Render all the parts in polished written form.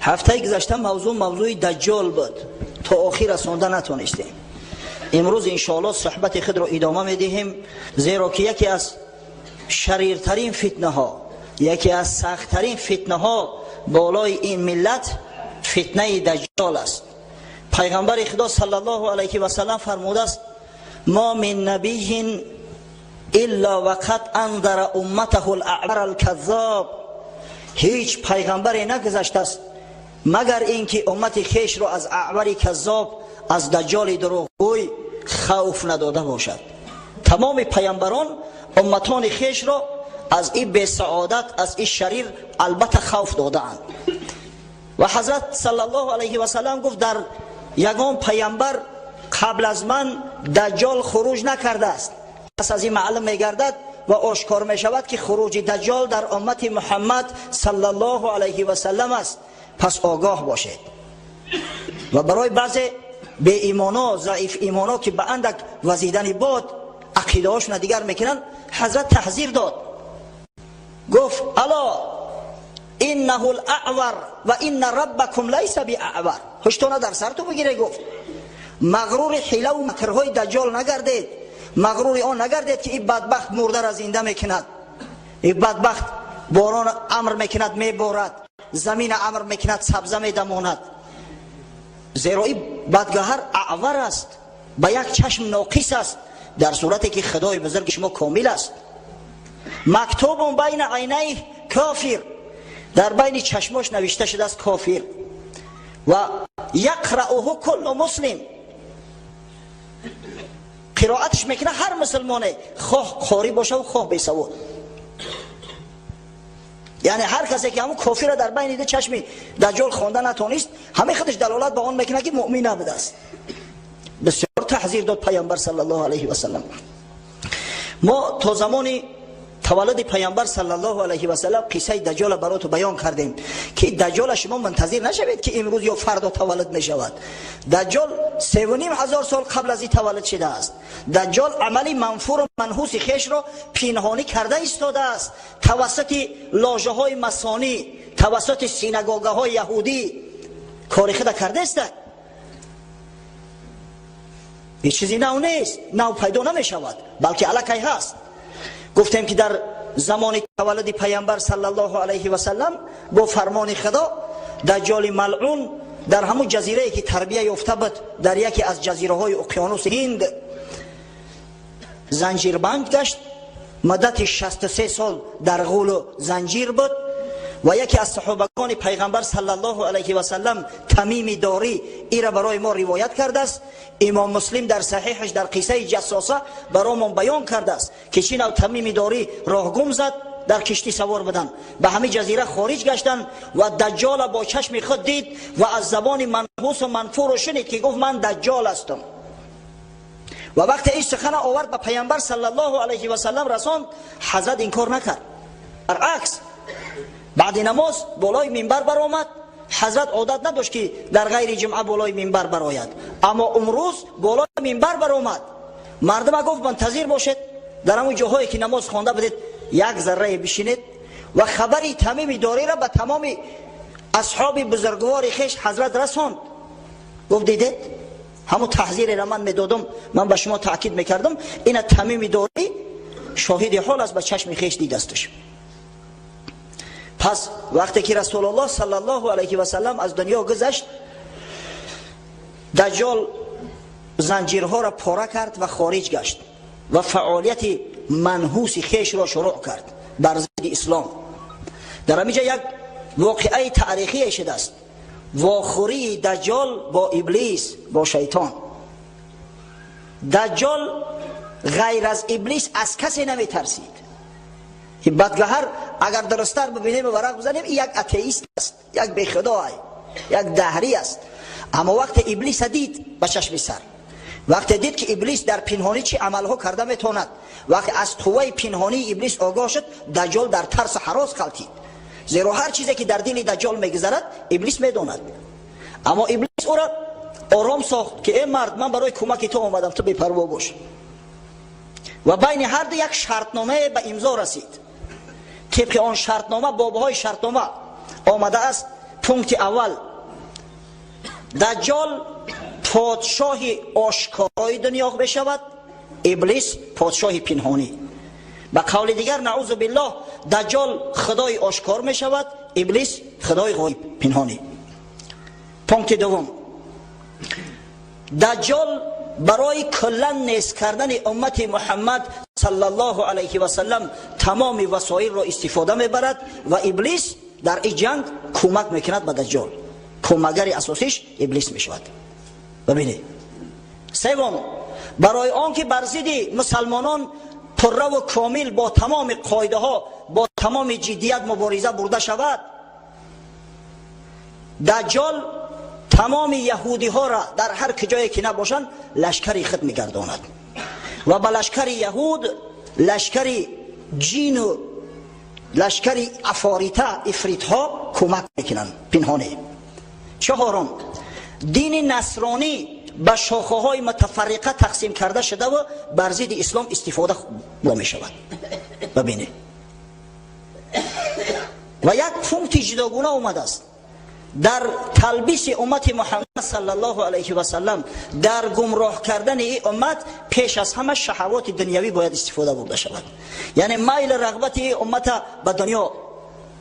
هفته گذشته موضوع دجال بود، تا آخر رسانده نتونستیم. امروز انشاءالله صحبت خود را ادامه میدهیم، زیرا که یکی از شریرترین فتنه ها، یکی از سختترین فتنه ها بالای این ملت فتنه دجال است. پیغمبر خدا صلی الله علیه و سلم فرموده است: ما من نبی الا وقد انذر امته الاعور الكذاب. هیچ پیغمبری نگذشته است مگر اینکه امت خیش را از اعور کذاب، از دجال دروغگوی خوف نداده باشد. تمام پیامبران امتان خیش را از این بی سعادت، از این شریر البته خوف دادند. و حضرت صلی الله علیه و سلم گفت در یگان پیامبر قبل از من دجال خروج نکرده است. پس از این معلوم میگردد و آشکار می شود که خروج دجال در امت محمد صلی الله علیه و سلم است. پس آگاه باشید. و برای بعض بی ایمانا، ضعیف ایمانا که به اندک وزیدن باد عقیده هاشون دیگر میکنن، حضرت تحذیر داد، گفت: الا انه الاعور و ان ربکم لیس باعور. هشتونه در سر تو بگیره. گفت مغرور حیله و مکرهای دجال نگردید، مغرور آن نگردید که این بدبخت مرده را زنده میکند، این بدبخت باران امر میکند میبارد، زمین امر میکند سبزه میدماند. زیرا این بدگهر اعور است، با یک چشم ناقص است، در صورتی که خدای بزرگ شما کامل است. مکتوب بین عینیه کافر، در بین چشماش نوشته شده است کافر. و یقرأه کل مسلم، قرائتش میکنه هر مسلمانه، خواه قاری باشه و خواه بی سواد. یعنی هر کسی که همون کافر را در بین دو چشم دجال خوانده نتونست، همه خودش دلالت به آن میکنه که مؤمن نبوده است. بسیار تحذیر داد پیامبر صلی الله علیه و سلم. ما تا زمانی تولد پیامبر صلی الله علیه و سلم قصه دجال براتون بیان کردیم که دجال شما منتظر نشوید که امروز یا فردا تولد می شود. دجال 3,500 سال قبل از این تولد شده است. دجال عملی منفور و منحوس خیش را پنهانی کرده ایستاده است، توسط لاژه های مسانی، توسط سینگاگه های یهودی کار خود کرده است. هیچ چیزی نو نیست، نو پیدا نمی شود، بلکه الکی هست. گفتیم که در زمان تولد پیامبر صلی الله علیه و سلم با فرمان خدا دجال ملعون در همون جزیره که تربیه یافته بود، در یکی از جزیره های اقیانوس هند زنجیربند گشت. مدت 63 سال در غول و زنجیر بود. و یکی از صحابگان پیغمبر صلی الله علیه و سلم، تمیم داری، این را برای ما روایت کرده است. امام مسلم در صحیحش در قصه جساسه برامون بیان کرده است که چی نوع تمیم داری راه گم زد، در کشتی سوار بدن، به همه جزیره خارج گشتن و دجال با چشم خود دید و از زبان منحوس و منفور شنید که گفت من دجال هستم. و وقتی این سخن آورد به پیامبر صلی الله علیه و سلم رساند، حضرت انکار نکرد. برعکس بعد نماز بالای منبر برآمد. حضرت عادت نداشت که در غیر جمعه بالای منبر برآید، اما امروز بالای منبر برآمد. مردم گفت منتظر باشید، در همون جاهایی که نماز خوانده بدید یک ذره بشینید و خبری تمیم داری را به تمام اصحاب بزرگوار خیش حضرت رساند. گفت دیدید همون تحذیر را من میدادم، من به شما تاکید میکردم، این تمیم داری شاهد حال است، به چشم خیش دیدستش. پس وقتی که رسول الله صلی الله علیه و سلم از دنیا گذشت، دجال زنجیرها را پاره کرد و خارج گشت و فعالیت منحوس خیش را شروع کرد بر ضد اسلام. در همینجا یک واقعه تاریخی شده است، واخوری دجال با ابلیس، با شیطان. دجال غیر از ابلیس از کسی نمی ترسید. این بدگهر اگر درستر ببینیم و ورق بزنیم، این یک اتئیست است، یک بی خدا، یک دهری است. اما وقت ابلیس دید به چشم سر، وقت دید که ابلیس در پنهانی چی عملها کرده میتواند، وقت از قوه پنهانی ابلیس آگاه شد، دجال در ترس هراس غلطید. زیرا هر چیزی که در دل دجال میگذرد ابلیس میداند. اما ابلیس او را آرام ساخت که ای مرد، من برای کمک تو آمدم، تو بی‌پروا باش. و بین هر دو یک شرطنامه به امضا رسید. طبق آن شرطنامه، بابهای شرطنامه آمده است پونکت اول، دجال پادشاه آشکارای دنیا بشود، ابلیس پادشاه پنهانی. به قول دیگر نعوذ بالله دجال خدای آشکار می شود، ابلیس خدای غیب پنهانی. پونکت دوم، دجال برای کلا نیست کردن امت محمد صلی الله علیه و سلم تمام وسایل را استفاده میبرد و ابلیس در این جنگ کمک میکند به دجال. کمکگر اساسیش ابلیس میشود. ببینید. سوم، برای آنکه بر ضد مسلمانان پررو و کامل با تمام قاعده ها با تمام جدیت مبارزه برده شود، دجال تمام یهودی ها را در هر کجایی که نباشند لشکری خود میگرداند و با لشکر یهود، لشکر جین و لشکر افریت ها کمک میکنند پنهانی. چهارم، دین نصرانی به شاخه های متفرقه تقسیم کرده شده و بر ضد اسلام استفاده می شود. ببینید و یک پونکت جداگونه اومده است در تلبیس امت محمد صلی الله علیه و سلم، در گمراه کردن این امت پیش از همه شهوات دنیوی باید استفاده برده شود. یعنی میل رغبت این امت به دنیا،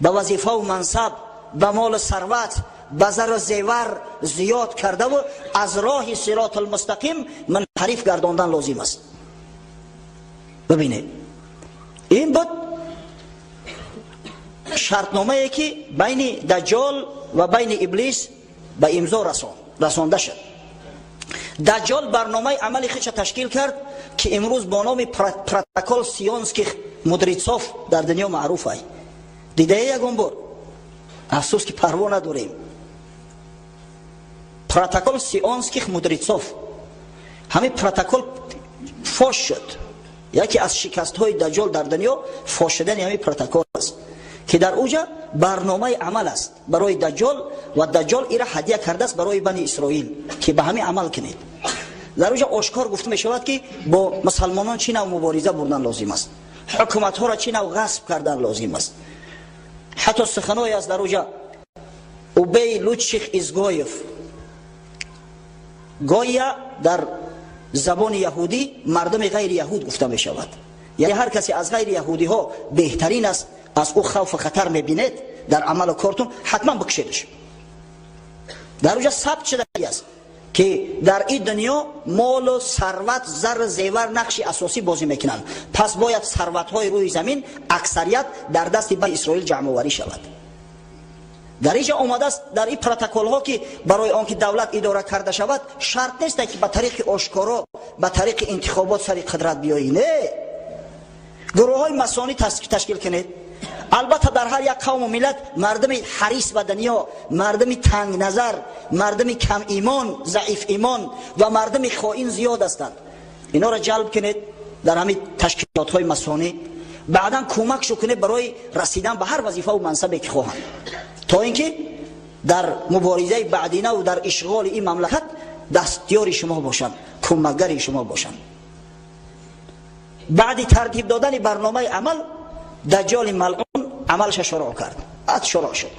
به وظیفه و منصب، به مال و ثروت، به زر و زیور زیاد کرده و از راه صراط المستقیم منحرف گرداندن لازم است. ببینید این بود شرطنامه ای که بین دجال و بین ابلیس به امضا رسانده شد. دجال برنامه عملی خودش تشکیل کرد که امروز با نام پروتکل سیانسکی مدریتسوف در دنیا معروف است. دیده یکم بار، افسوس که پروا نداریم. پروتکل سیانسکی مدریتسوف، همین پروتکل فاش شد. یکی از شکست های دجال در دنیا فاش شدن همین پروتکل است که در اوجا برنامه عمل است برای دجال و دجال ایره هدیه کرده است برای بنی اسرائیل که به همین عمل کنید. در اوجا آشکار گفته می شود که با مسلمانان چی نوع مبارزه بردن لازم است، حکومت ها را چی نوع غصب کردن لازم است. حتی سخنهای از در اوجا اوبی لوچیخ ازگایف، گویا در زبان یهودی مردم غیر یهود گفته می شود، یعنی هر کسی از غیر یهودی ها بهترین است، از او خوف و خطر میبینید در عمل و کارتون حتما بکشیدش. در اونجا ثبت شده است که در این دنیا مال و ثروت، زر زیور نقش اساسی بازی میکنند، پس باید ثروت های روی زمین اکثریت در دست بنی اسرائیل جمع آوری شود. در اینجا اومده است در این پروتکل ها که برای آنکه دولت اداره کرده شود شرط نیست که به طریق آشکارا به طریق انتخابات سر قدرت بیایی. نه، گروه های مسانی تشکیل کنید. البته در هر یک قوم و ملت مردم حریص به دنیا، مردم تنگ نظر، مردم کم ایمان، ضعیف ایمان و مردم خائن زیاد هستند. اینا را جلب کنید در همین تشکیلات های مسانی، بعدا کمک شو کنید برای رسیدن به هر وظیفه و منصبی که خواهند، تا اینکه در مبارزه بعدینه و در اشغال این مملکت دستیار شما باشند، کمکگر شما باشند. بعد ترتیب دادن برنامه عمل، دجال ملعون عملش شروع کرد. بعد شروع شد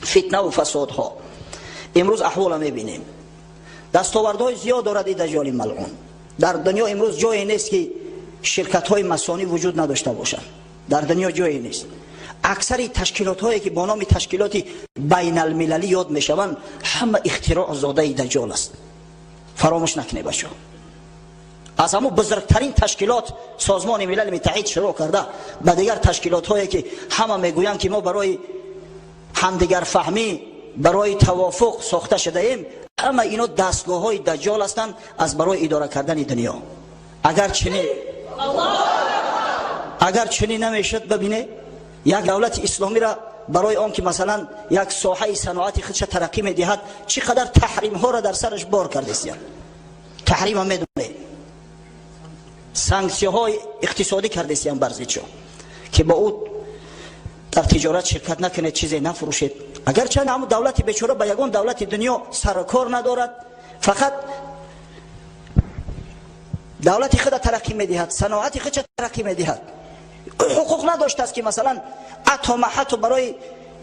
فتنه و فسادها. امروز احوال میبینیم دستاوردهای زیاد دارد این دجال ملعون. در دنیا امروز جایی نیست که شرکت های مسانی وجود نداشته باشند. در دنیا جایی نیست. اکثر تشکیلات هایی که با نام تشکیلات بین المللی یاد میشوند همه اختراع زاده دجال است. فراموش نکنید بچه. از همون بزرگترین تشکیلات سازمان ملل متحد شروع کرده به دیگر تشکیلات هایی که همه میگویند که ما برای همدیگر فهمی، برای توافق ساخته شده ایم، همه اینا دستگاه های دجال هستند از برای اداره کردن دنیا. اگر چنین نمیشد، ببینه یک دولت اسلامی را برای آن که مثلا یک ساحه صنعتی خودش ترقی میدهد چقدر تحریم ها را در سرش بار کرده است. تحریم هم میدونه، سانکسیون های اقتصادی کرده است برزیدشو که با او در تجارت شرکت نکنید، چیزی نفروشید. اگر چند هم دولت بیچاره به یگان دولت دنیا سر کار ندارد، فقط دولت خود ترقی میدهد، صنعت خود ترقی میدهد، حقوق نداشته است که مثلا اتم حتی برای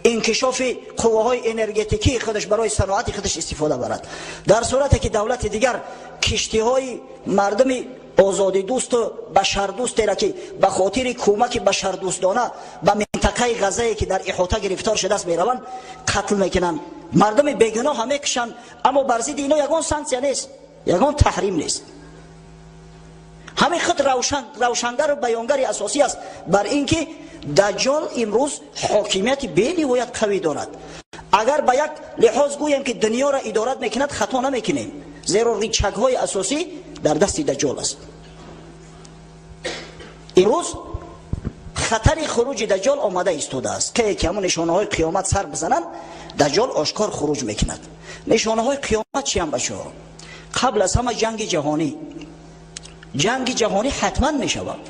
انکشاف قواهای انرژتیکی خودش برای صنعت خودش استفاده برد. در صورتی که دولت دیگر کشتی‌های مردم آزادی دوست و بشر دوست را که به خاطر کمک بشر دوستانه به منطقه غزه که در احاطه گرفتار شده است میروند قتل میکنند، مردم بیگناه هم میکشند. اما بر ضد اینا یگان سانکسیون نیست، یگان تحریم نیست. همین خط روشنگر و بیانگر اساسی است بر اینکه دجال امروز حاکمیت بینهایت قوی دارد. اگر به یک لحاظ گویم که دنیا را ادارت میکند خطا نمیکنیم، زیرا ریچک های اساسی در دست دجال است. امروز خطر خروج دجال آمده ایستاده است که همون نشانه های قیامت سر بزنند دجال آشکار خروج میکند. نشانه های قیامت چی هم بچه ها؟ قبل از همه جنگ جهانی حتما میشود.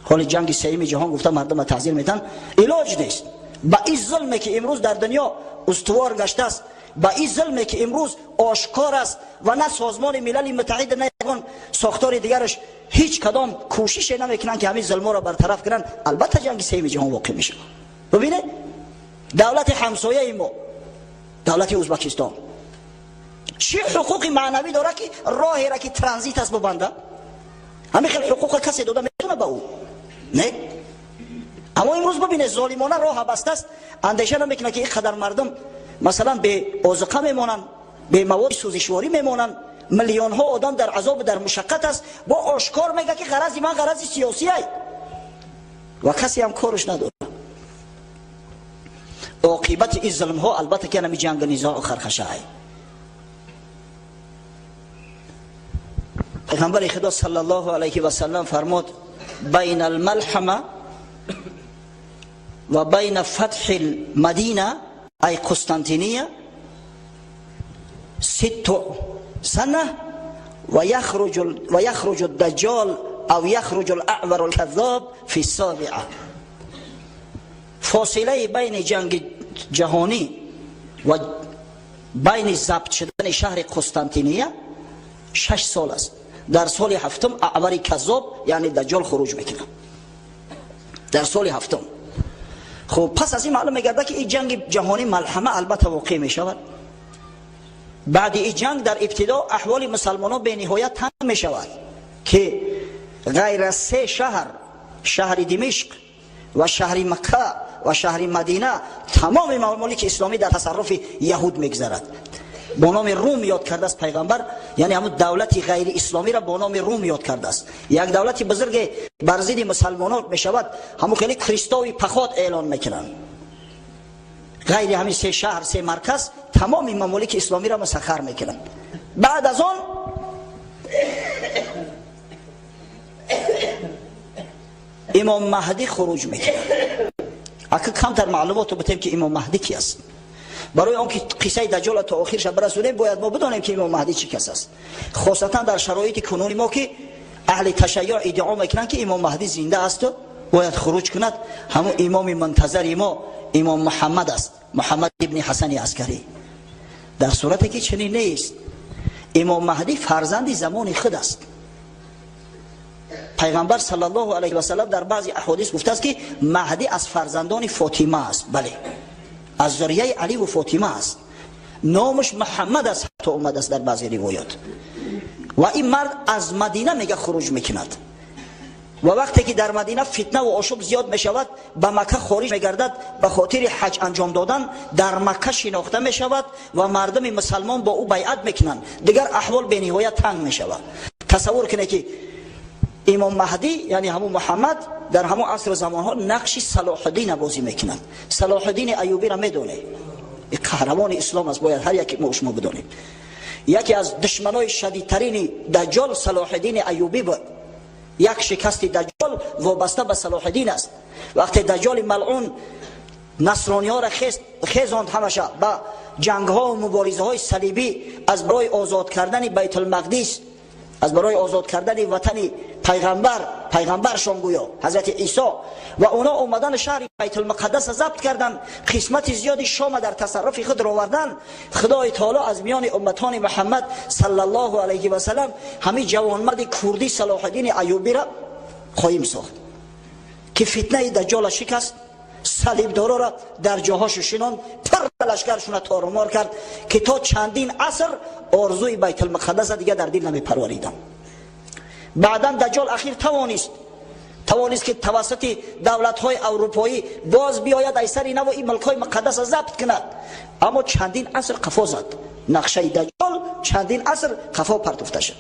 حال جنگ سوم جهان گفتم مردم تعذیر میدن، علاج نیست. با این ظلمی که امروز در دنیا استوار گشته است، با این ظلمی که امروز آشکار است و نه سازمان ملل متحد نه یگان ساختار دیگرش هیچ کدام کوشش نمیکنن که همین ظلم را برطرف کنن، البته جنگ سوم جهان واقع میشه. ببینید دولت همسایه ما، دولت ازبکستان چه حقوقی معنوی داره که راهی را که ترانزیت است ببنده؟ همین خیلی حقوق کسی داده میتونه به او؟ نه. اما امروز ببینید ظالمانه راه بسته است، اندیشه نمیکنه که این قدر مردم مثلا به آذوقه میمونن، به مواد سوزشواری میمونن، میلیون ها آدم در عذاب در مشقت است، با آشکار میگه که غرض من غرض سیاسی است و کسی هم کارش نداره. عاقبت این ظلم ها البته که نمی جنگ نزاع و خرخشه است. پیغمبر خدا صلی الله علیه و سلم فرمود بین الملحمه و بین فتح المدینه ای قسطنطینیه 6 سنه و یخرج الدجال او یخرج الاعور الكذاب فی السابعه. فاصله بین جنگ جهانی و بین ضبط شدن شهر قسطنطینیه 6 سال است. در سال هفتم اعور کذاب یعنی دجال خروج میکنه، در سال هفتم. خب پس از این معلوم میگرده که این جنگ جهانی ملحمه البته واقع میشود. بعد این جنگ در ابتدا احوال مسلمانان به نهایت تنگ میشود که غیر از 3 شهر دمشق و شهر مکه و شهر مدینه تمام ممالک اسلامی در تصرف یهود میگذرد. با نام روم یاد کرده است پیغمبر، یعنی همون دولت غیر اسلامی را با نام روم یاد کرده است. یک دولت بزرگ بر ضد مسلمانان میشود، همون خیلی کریستاوی پخات اعلان میکنن. غیر همین 3 شهر 3 مرکز تمام ممالک اسلامی را مسخر میکنن. بعد از آن امام مهدی خروج میکنه. اگه کمتر معلومات رو بتیم که امام مهدی کی است، برای آنکه قصه دجال تا آخرش برسونیم باید ما بدانیم که امام مهدی چه کس است. خاصتا در شرایط کنونی ما که اهل تشیع ادعا میکنن که امام مهدی زنده است و باید خروج کند. همون امام منتظر ما امام محمد است، محمد ابن حسن عسکری. در صورتی که چنین نیست. امام مهدی فرزند زمان خود است. پیغمبر صلی الله علیه و سلم در بعضی احادیث گفته است که مهدی از فرزندان فاطمه است. بله، از ذریه علی و فاطمه است. نامش محمد است حتی اومده است در بعضی روایات. و این مرد از مدینه میگه خروج میکند و وقتی که در مدینه فتنه و آشوب زیاد میشود به مکه خارج میگردد. به خاطر حج انجام دادن در مکه شناخته میشود و مردم مسلمان با او بیعت میکنند. دیگر احوال به نهایت تنگ میشود. تصور کنید که امام مهدی یعنی همون محمد در همون عصر زمان ها نقش صلاح الدین بازی میکنند. صلاح الدین ایوبی را میدونه، قهرمان اسلام است، باید هر یک ما شما بدونیم. یکی از دشمنای شدیدترین دجال صلاح الدین ایوبی بود. یک شکست دجال وابسته به صلاح الدین است. وقتی دجال ملعون نصرانی ها را خیزاند همشه با جنگ ها و مبارزه های صلیبی از برای آزاد کردن بیت المقدس، از برای آزاد کردن وطن پیغمبرشان گویا حضرت عیسی، و اونا اومدن شهر بیت المقدس ضبط کردن، قسمت زیادی شام در تصرف خود را آوردن. خدای تعالی از میان امتان محمد صلی الله علیه و سلم همین جوانمرد کردی صلاح الدین ایوبی را قایم ساخت که فتنه دجال شکست صلیبدارا را در جاهاش شنان، پر لشکرشون تارمار کرد که تا چندین عصر آرزوی بیت المقدس دیگه در دل نمی پروریدن. بعدا دجال اخیر توانست که توسط دولت‌های اروپایی باز بیاید ایسر اینا و این ملک‌های مقدس ضبط کند، اما چندین عصر قفا زد. نقشه دجال چندین عصر قفا پرتفته شد.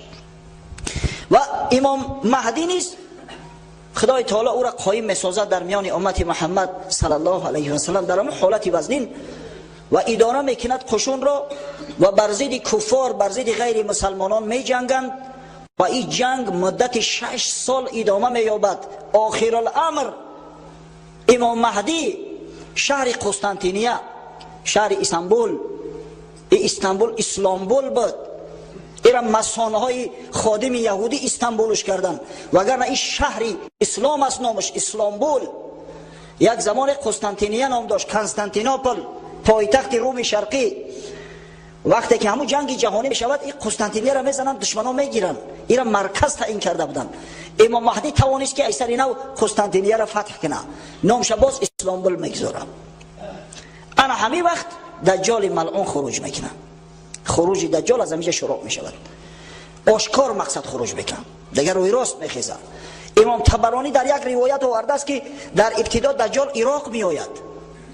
و امام مهدی نیز خدای تعالی او را قایم می‌سازد در میان امت محمد صلی الله علیه و سلم در اون حالت وزنین و اداره میکند قشون را و بر ضد کفار، بر ضد غیر مسلمانان می‌جنگند و این جنگ مدت 6 سال ادامه می‌یابد. آخر الامر امام مهدی شهر قسطنطینیه، شهر استانبول اسلامبول بود. ایرا مسانهای خادم یهودی استانبولش کردن، وگرنه این شهری اسلام است، نامش اسلامبول. یک زمان قسطنطینیه نام داشت، کنستانتینوپل پایتخت روم شرقی. وقتی که همون جنگ جهانی میشود این قسطنطینیه را میزنن، دشمنان میگیرن، ایرا مرکز تعیین کرده بودن. امام مهدی توانست که ایسر اینا قسطنطینیه را فتح کنه، نامش باز اسلامبول میگذاره. انا همین وقت دجال ملعون خروج میکنه. خروج دجال از اینجا شروع می شود. آشکار مقصد خروج بکن، دیگر روی راست میخیزه. امام طبرانی در یک روایت آورده است که در ابتدا دجال عراق می آید.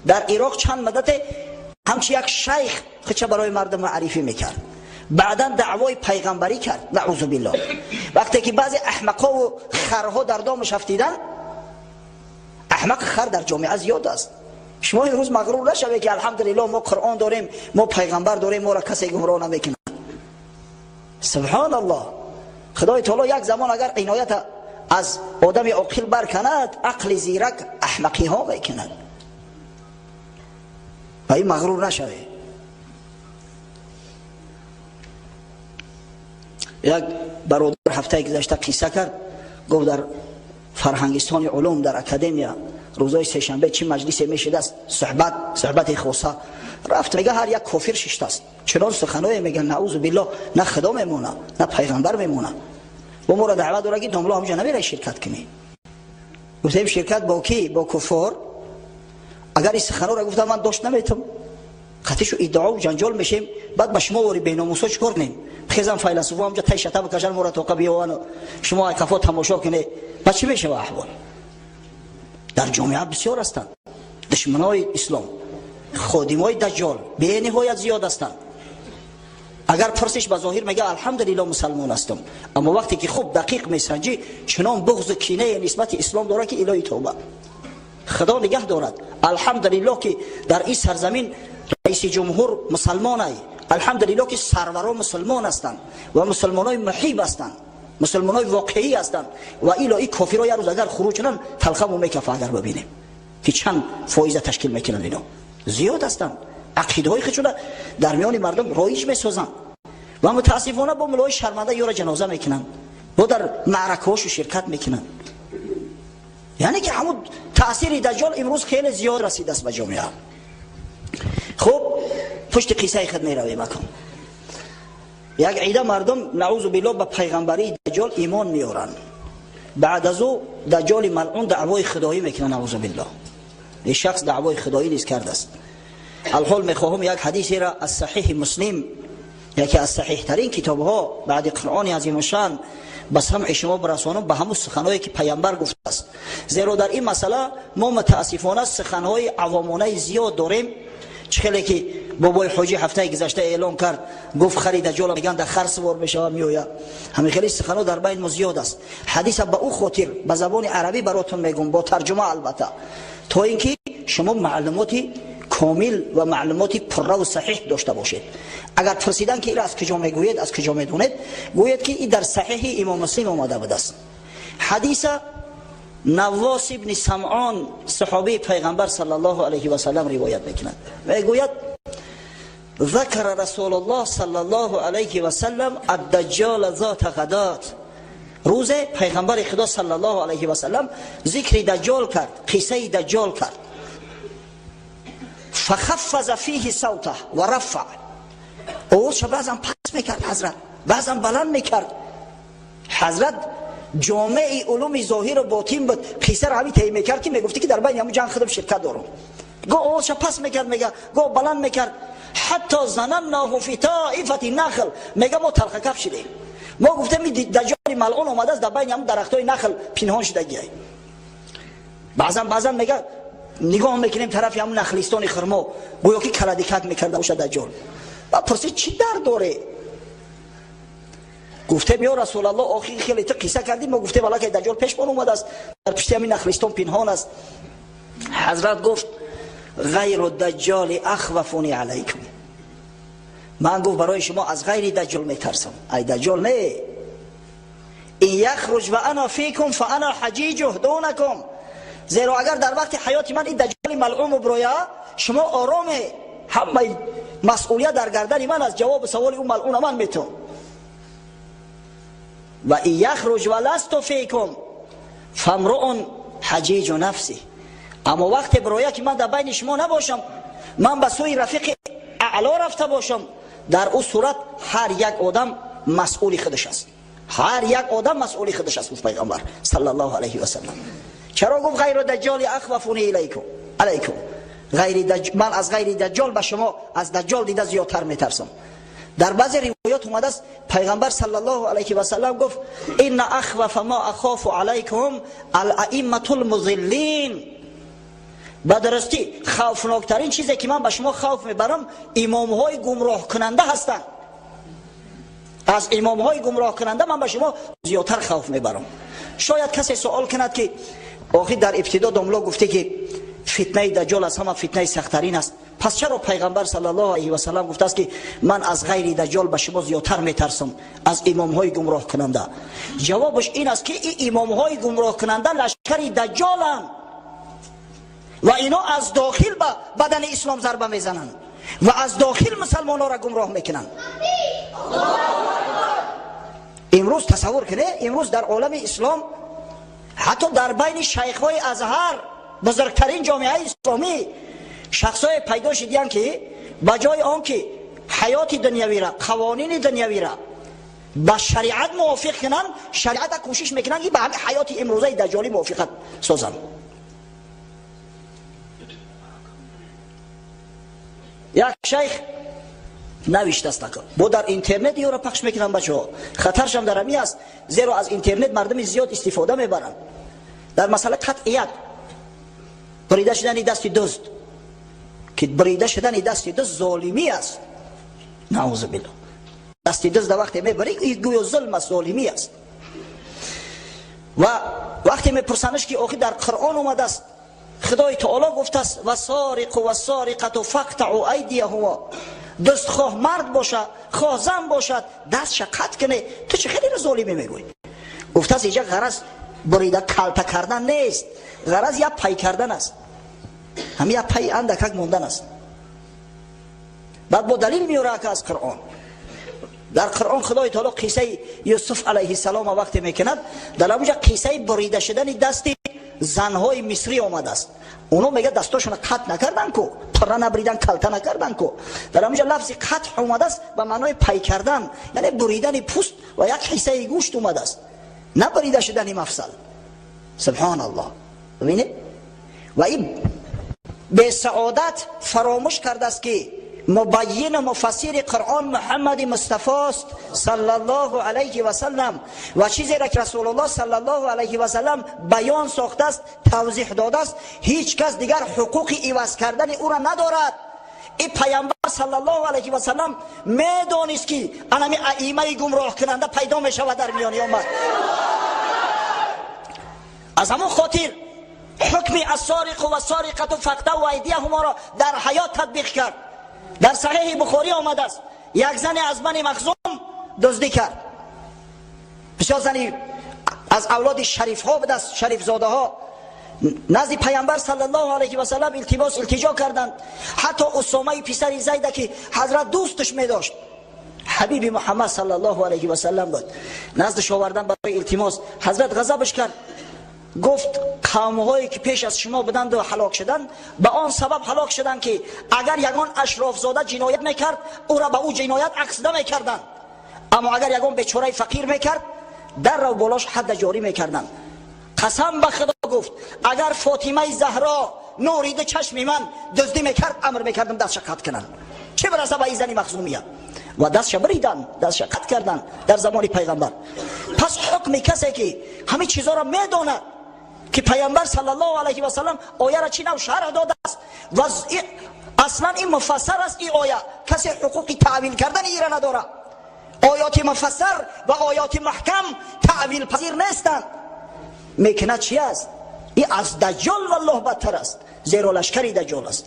در عراق چند مدت همچی یک شیخ خودش برای مردم معرفی میکرد، بعدا دعوای پیغمبری کرد، نعوذ بالله. وقتی که بعضی احمقا و خرها در دامش افتیدن، احمق خر در جامعه زیاد است. شما امروز مغرور نشوید که الحمدلله ما قرآن داریم، ما پیغمبر داریم، ما را کسی گمراه نمیکنه. سبحان الله. خدای تعالی یک زمان اگر عنایت از آدم عاقل برکند، عقل زیرک احمقی ها میکند. و این مغرور نشوید. یک برادر هفته گذشته قصه کرد، گفت در فرهنگستان علوم در اکادمیا روزای سه شنبه چی مجلسی میشد است، صحبت خاصه رفت، میگه هر یک کافر شیشته است. چنان سخنای میگن نعوذ بالله، نه خدا میمونه نه پیغمبر میمونه. و ما را دعوت داره که داملا همجا نمیره شرکت کنی. گفتیم شرکت با کی؟ با کفار. اگر این سخنا را گفتم من داشت نمیتم، قطعش ادعا و جنجال میشیم، بعد به شما وری بیناموسا چیکار کنیم؟ خیزم فیلسوفا همجا تای شتا بکشن ما را توقع بیاون، شما کفا تماشا کنید، بعد چی میشه احوال؟ در جامعه بسیار هستند دشمنای اسلام، خادمای دجال به نهایت زیاد هستند. اگر پرسش به ظاهر میگه الحمدلله مسلمان هستم، اما وقتی که خوب دقیق میسنجی چنان بغض و کینه نسبت اسلام داره که الهی توبه. خدا نگه دارد. الحمدلله که در این سرزمین رئیس جمهور مسلمان است، الحمدلله که سروران مسلمان هستند و مسلمانای محیب هستند، مسلمانای واقعی هستند و الهی کافرای روز اگر خروج کنن تلخمو میکفه. اگر ببینیم که چند فایده تشکیل میکنن، اینا زیاد هستند، عقیده های خودشون در میان مردم رایج میسازن و متاسفانه با ملای شرمنده یا را جنازه میکنن، با در معرکه هاشو شرکت میکنن. یعنی که همون تأثیر دجال امروز خیلی زیاد رسیده است به جامعه. خب پشت قصه خود میرویم بکن. یک عیده مردم نعوذ بالله به پیغمبری دجال ایمان میارن، بعد از او دجال ملعون دعوای خدایی میکنه، نعوذ بالله. این شخص دعوای خدایی نیز کرده است. الحال میخواهم یک حدیثی را از صحیح مسلم، یکی از صحیح ترین کتاب ها بعد قرآن عظیم الشان، به سمع شما برسانم به همون سخنهایی که پیامبر گفته است. زیرا در این مسئله ما متاسفانه سخنهای عوامانه زیاد داریم. چخیلی که بابای حاجی هفته گذشته اعلان کرد، گفت خرید دجال میگن در خر سوار بشه میویا. همین خیلی سخنها در بین ما زیاد است. حدیث به او خاطر به زبان عربی براتون میگم، با ترجمه البته، تا اینکه شما معلوماتی کامل و معلوماتی پره و صحیح داشته باشید. اگر پرسیدن که این از کجا میگوید، از کجا میدونید، گوید که این در صحیح امام مسلم آمده بوده است. حدیث نواس ابن سمعان صحابی پیغمبر صلی الله علیه و سلم روایت میکند، میگوید ذکر رسول الله صلی الله علیه و سلم الدجال ذات غدات. روز پیغمبر خدا صلی الله علیه و سلم ذکر دجال کرد، قصه دجال کرد. فخفض فيه صوته و رفع، اوش بعضا پس میکرد حضرت، بعضا بلند میکرد. حضرت جامعه علوم ظاهر و باطن بود. قیصر همین تعیین میکرد که میگفتی که در بین همون جنگ خودم شرکت دارم. گو آوازش پس میکرد، میگه گو بلند میکرد، حتی ظنناه فی طائفة نخل، میگه ما تلخ کف شدیم، ما گفتم این دجال ملعون اومده است در بین همون درختای نخل پنهان شدگی. بعضا میگه نگاه میکنیم طرف همون نخلستان خرما، گویا که کلدیکک میکرده باشه دجال. بعد پرسید چی درد داره؟ گفته یا رسول الله آخی خیلی تو قصه کردیم. ما گفته والا که دجال پیش من اومده است، در پشت همین نخلستان پنهان است. حضرت گفت غیر الدجال اخوفونی علیکم، من گفت برای شما از غیر دجال میترسم، ای دجال نه. این یخرج و انا فیکم فانا حجیجه دونکم، زیرا اگر در وقت حیات من این دجال ملعون و برویا، شما آرامه، همه مسئولیت در گردن من از جواب سوال اون ملعون من میتون. و این یخرج و لست فیکم فامرؤ حجیج نفسی، اما وقت برویا که من در بین شما نباشم، من به سوی رفیق اعلا رفته باشم، در اون صورت هر یک آدم مسئولی خودش است، هر یک آدم مسئولی خودش است. پیغمبر صلی الله علیه و سلم چرا گفت غیر دجال اخوفونی علیکم من از غیر دجال به شما از دجال دیده زیادتر میترسم. در بعضی روایات اومده است پیغمبر صلی الله علیه و سلم گفت ان اخوف ما اخاف علیکم الائمه المضلین، به درستی خوفناکترین چیزی که من به شما خوف میبرم امام های گمراه کننده هستند. از امام های گمراه کننده من به شما زیادتر خوف میبرم. شاید کسی سوال کند که آخی در ابتدا داملا گفته که فتنه دجال از همه فتنه سخت‌ترین است، پس چرا پیغمبر صلی الله علیه و سلم گفته است که من از غیر دجال به شما زیادتر میترسم از امام های گمراه کننده؟ جوابش این است که این امام های گمراه کننده لشکر دجالند و اینا از داخل به بدن اسلام ضربه میزنند و از داخل مسلمان ها را گمراه میکنند. امروز تصور کنه، امروز در عالم اسلام حتی در بین شیخ های ازهر بزرگترین جامعه اسلامی شخصای پیدا شدیان که بجای آن که حیات دنیوی را، قوانین دنیوی را با شریعت موافق کنن، شریعت کوشش میکنن که به همین حیات امروزه دجالی موافقت سازن. یک شیخ نوشته است با در اینترنت یا را پخش میکنن بچه‌ها، خطرش هم در همین است، زیرا از اینترنت مردم زیاد استفاده میبرن. در مسئله قطعیت بریده شدن دست دزد، که بریده شدن دست دزد ظالمی است، نعوذ بالله. دست دزد در وقتی میبری این گویا ظلم است، ظالمی است. و وقتی میپرسنش که آخه در قرآن اومده است خدای تعالی گفته است و سارق و سارقه فقطعوا ایدیهما، دست خواه مرد باشه خواه زن باشد دستش قطع کنه، تو چه خیلی ظالمی میگوی؟ گفته است اینجا غرض بریده کلته کردن نیست، غرض یا پای کردن است، همین یا پای اندکک موندن است. بعد با دلیل میاره که از قرآن، در قرآن خدای تعالی قصه یوسف علیه السلام وقتی میکند، در اونجا قصه بریده شدن دست زنهای مصری آمده است. اونو میگه دستاشون قطع نکردن کو، پره نبریدن، کلته نکردن کو. در اونجا لفظ قطع اومده است به معنای پای کردن، یعنی بریدن پوست و یک حصه گوشت اومده است، نه بریده شدن مفصل. سبحان الله. ببینید و این به سعادت فراموش کرده است که مبین مفسر قرآن محمد مصطفی است صلی الله علیه و سلم، و چیزی را که رسول الله صلی الله علیه و سلم بیان ساخته است، توضیح داده است، هیچ کس دیگر حقوق عوض کردن او را ندارد. این پیامبر صلی الله علیه و سلم میدانست که انمی ائمه گمراه کننده پیدا می شود در میان امت. از همون خاطر حکم السارق و السارقه فقطعوا ایدیهما را در حیات تطبیق کرد. در صحیح بخاری آمده است یک زن از بنی مخزوم دزدی کرد، بسیار زنی از اولاد شریف ها بود، از شریف زاده ها، نزد پیامبر صلی الله علیه و سلم التجا کردند. حتی اسامه پسر زید که حضرت دوستش می داشت، حبیب محمد صلی الله علیه و سلم بود، نزدش آوردن برای التماس. حضرت غضبش کرد، گفت قوم‌هایی که پیش از شما بودند و هلاک شدند به آن سبب هلاک شدند که اگر یگان اشراف زاده جنایت میکرد او را به او جنایت عکسده میکردند، اما اگر یگان بیچاره فقیر میکرد در رو بالاش حد جاری میکردن. قسم به خدا گفت اگر فاطمه زهرا نورید چشم من دزدی میکرد امر میکردم دستش قطع کنن، چه برسه به زن مخزومیه. و دستش بریدن، دستش قطع کردن در زمان پیغمبر. پس حکم کسی که همه چیزا را میدونه که پیامبر صلی الله علیه و سلم آیه را چی نو شرح داده است و اصلا این مفسر است. این آیه کسی حقوقی تعویل کردن ایره نداره. آیات مفسر و آیات محکم تعویل پذیر نیستند. میکنه چی است؟ این از دجال والله بدتر است، زیرا لشکری دجال است.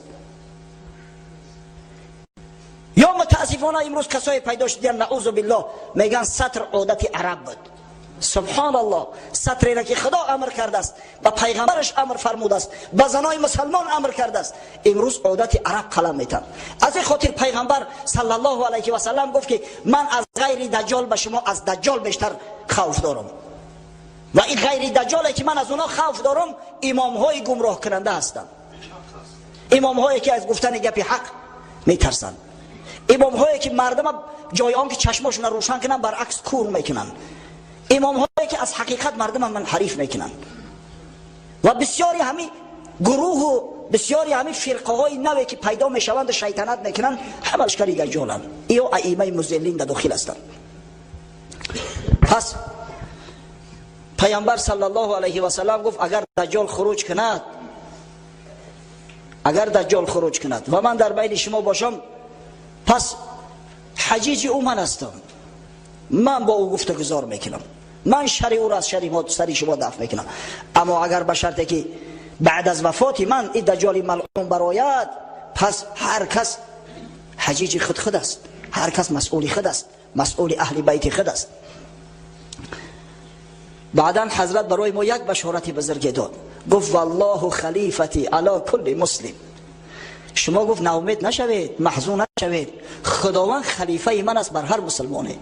یا متاسفانه امروز کسای پیدا شدن نعوذ بالله میگن سطر عادت عرب بود. سبحان الله، سطری را که خدا امر کرده است و پیغمبرش امر فرموده است و زنای مسلمان امر کرده است، امروز عادت عرب قلم میتن. از این خاطر پیغمبر صلی الله علیه و سلم گفت که من از غیر دجال به شما از دجال بیشتر خوف دارم و این غیر دجالی که من از اونا خوف دارم امام های گمراه کننده هستند، امام هایی که از گفتن گپ حق میترسند، امام هایی که مردم جای آن که چشماشون روشن کنن برعکس کور میکنن، امام هایی که از حقیقت مردم منحرف میکنن. و بسیاری همین گروه و بسیاری همین فرقه های نوی که پیدا میشوند شیطنت میکنن همه لشکری دجالن. ایو ائمه مضلین در داخل هستند. پس پیامبر صلی الله علیه و سلم گفت اگر دجال خروج کند، اگر دجال خروج کند و من در بین شما باشم، پس حجیج او من هستم، من با او گفتگوزار میکنم، من شر او را از شر شما دفع میکنم. اما اگر به شرطی که بعد از وفات من این دجال ملعون برآید، پس هر کس حجیج خود است، هر کس مسئول خود است، مسئول اهل بیت خود است. بعدا حضرت برای ما یک بشارت بزرگ داد، گفت والله خلیفتی علی کل مسلم. شما گفت ناامید نشوید، محزون نشوید، خداوند خلیفه من است بر هر مسلمانه.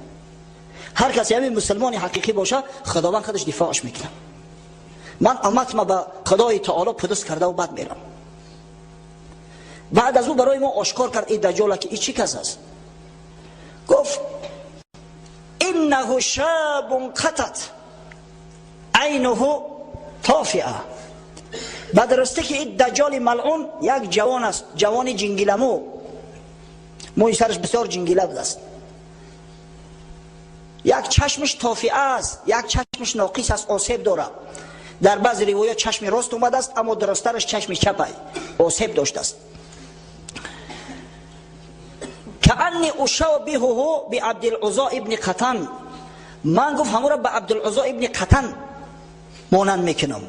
هر کسی همین مسلمان حقیقی باشه خداوند خودش دفاعش میکنه. من امت ما به خدای تعالی قدس کرده و بعد میرم. بعد از او برای ما آشکار کرد این دجال که این چی کس است. گفت انه شاب قطت عینه طافئه. بعد راسته که این دجال ملعون یک جوان است، جوان جنگیلمو، موی سرش بسیار جنگیله بود است، یک چشمش طافئه است، یک چشمش ناقص است، آسیب داره. در بعض روایات چشم راست اومده است اما درسترش چشم چپ آسیب داشته است. کأنی اشابهه بعبدالعزی ابن قطن. من گفت همون را به عبدالعزی ابن قطن مانند میکنم.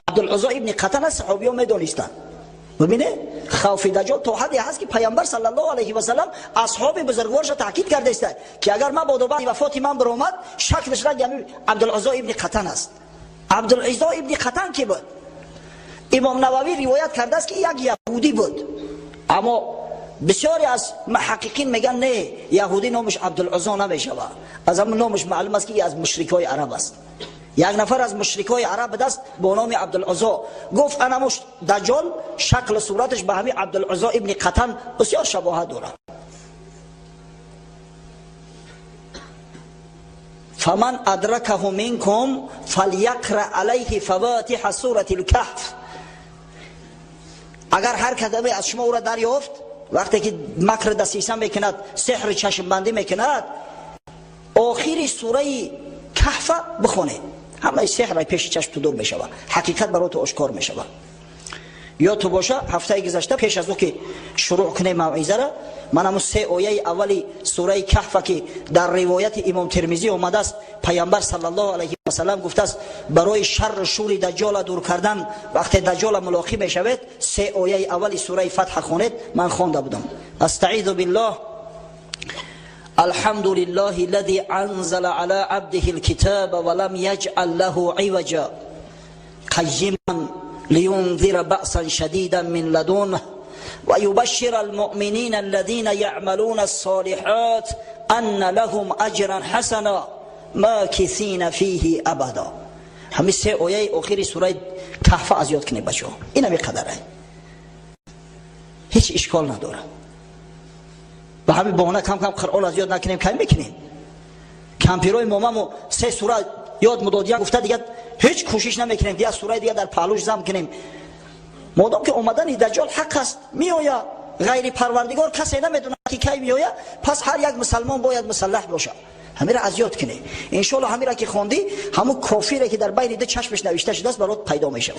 عبدالعزی ابن قطن از صحابی ها میدانستند. ببینه خوف دجال تا حدی هست که پیامبر صلی الله علیه و سلم اصحاب بزرگوارش تاکید کرده است که اگر ما بعد وفات من برآمد شکلش را عبدالعزی ابن قطن است. عبدالعزی ابن قطن کی بود؟ امام نووی روایت کرده است که یک یهودی بود، اما بسیاری از محققین میگن نه، یهودی نامش عبدالعزی نمیشه، از همون نامش معلوم است که از مشرکای عرب است. یک نفر از مشرکای عرب دست با نام عبدالعزی گفت انا دجال شکل صورتش به همین عبدالعزی ابن قطن بسیار شباهت دارد. فمن ادرکه منکم فلیقرأ علیه فواتح سوره الکهف. اگر هر کدوی از شما او را دریافت وقتی که مکر دسیسه میکند، سحر چشم بندی میکند، آخری سوره کهف بخونه، همه سحر پیش چشم تو دور میشود، حقیقت برای تو آشکار میشود. یا تو باشه هفته گذشته پیش از او که شروع کنه موعظه را، من همون 3 آیه اولی سوره کهف که در روایت امام ترمذی آمده است، پیامبر صلی الله علیه و سلم گفته است برای شر شور دجال دور کردن وقتی دجال ملاقات میشود 3 آیه اولی سوره فتح خوانید. من خوانده بودم. استعیذ بالله الحمد لله الذي انزل على عبده الكتاب ولم يجعل له عوجا قيما لينذر بأسا شديدا من لدنه ويبشر المؤمنين الذين يعملون الصالحات أن لهم أجرا حسنا ماكثين فيه أبدا. همین 3 آیه آخری سوره کهف از یاد کنید بچه‌ها، این هم قدره، هیچ اشکال نداره. و همین بهانه کم کم قرآن از یاد نکنیم، کم میکنیم. کمپیروی مامامو 3 سوره یاد مدادیان گفته دیگه هیچ کوشش نمیکنیم دیگه سوره دیگه در پهلوش زم کنیم. مادام که اومدن دجال حق است میآید، غیر پروردگار کسی نمیدونه که کی میآید، پس هر یک مسلمان باید مسلح باشه، همین را از یاد کنه. ان شاء الله همین را که خوندی همون کافری که در بین دو چشمش نوشته شده است برات پیدا میشه،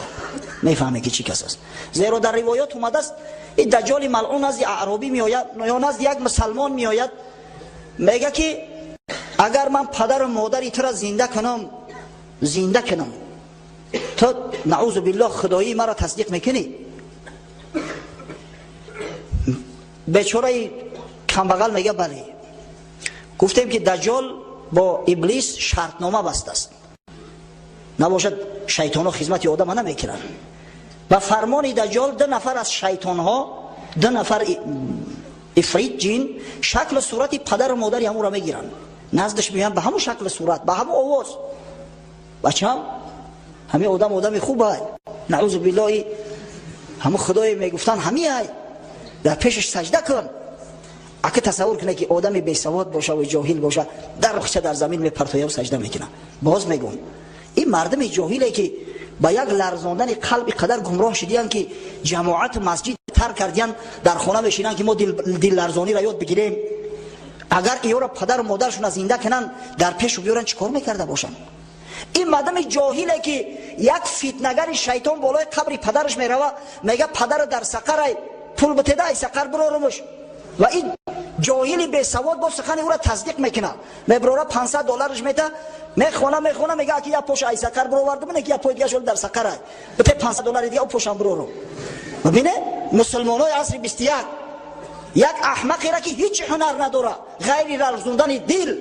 میفهمی که چی کس است. زیرا در روایات اومده است این دجال ملعون از اعرابی میآید یا از یک مسلمان میآید، میگه که اگر من پدر و مادری تو را زنده کنم تو نعوذ بالله خدایی مرا تصدیق میکنی؟ بیچاره کمبغل میگه بله. گفتیم که دجال با ابلیس شرطنامه بسته است، نباشد شیطان ها خدمت آدم ها نمیکنن. و فرمان دجال 2 نفر از شیطان ها، 2 نفر افریت جن شکل و صورت پدر و مادری همون را میگیرن، نزدش میان به همون شکل صورت، به همون آواز. بچه همه آدم خوبه، نعوذ بالله همون خدای میگفتن همین های در پیشش سجده کن. اگه تصور کنه که آدم بی سواد باشه و جاهل باشه در رخصه در زمین میپرتویه و سجده میکنه. باز میگم این مردم جاهله که با یک لرزاندن قلب قدر گمراه شدیان که جماعت مسجد ترک کردیان، در خانه میشینن که ما دل لرزانی را یاد بگیریم. اگر ایو را پدر و مادرشون زنده کنن در پیش بیارن چیکار میکرده باشن؟ این مردم جاهله که یک فتنه‌گر شیطان بالای قبر پدرش میروه میگه پدر در سقر پول بده ای سقر برارمش، و این جاهلی بی سواد با سخن او را تصدیق میکنه. میبراره $500 میده، میخونه میگه که یا پوش ای سقر برآورده من که یا پوی دیگه شول در سقر ای بده $500 دیگه او پوشم برارم. ببینه مسلمانای عصر 21 یک احمقی را که هیچ هنر نداره غیر لرزوندن دل،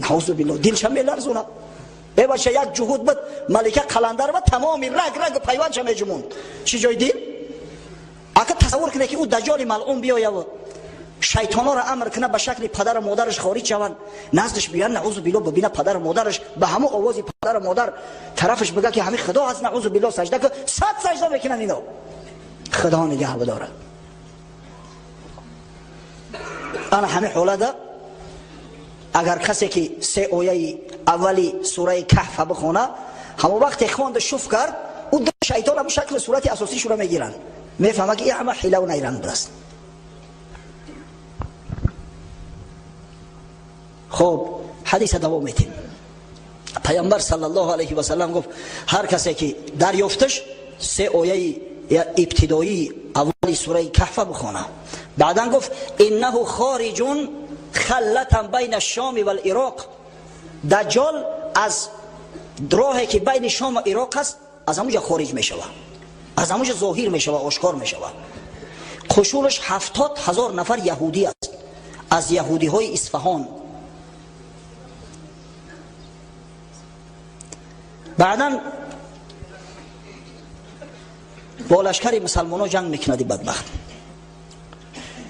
نعوذ بالله دلش هم لرزونه. ای باشه یک جهود بود ملکه قلندر و تمامی رگ پیوند شما جمون چی جای دل. اگه تصور کنه که او دجال ملعون بیاید و شیطانا را امر کنه به شکل پدر و مادرش خارج شوند، نزدش بیان نعوذ بالله ببینه پدر و مادرش به همون آواز پدر و مادر طرفش بگه که همین خدا از نعوذ بالله سجده که 100 سجده میکنن اینا، خدا نگه بداره. انا همین حالت اگر کسی که 3 آیه اولی سوره کهف بخونه همون وقت خواند شوف کرد او شیطان هم شکل صورت اساسی شو را میگیرن، میفهمه که این همه حیله و نیرنگ است. خب حدیث دوام میتیم. پیامبر صلی الله علیه و سلم گفت هر کسی که دریافتش 3 آیه ابتدایی اولی سوره کهف بخونه، بعدا گفت انه خارج خلتا بین الشام و العراق، دجال از راهی که بین شام و عراق است از همونجا خارج میشود، از همونجا ظاهر میشود، آشکار میشود. قشورش 70,000 نفر یهودی است از یهودی های اصفهان. بعدا با لشکر مسلمان ها جنگ میکنه بدبخت.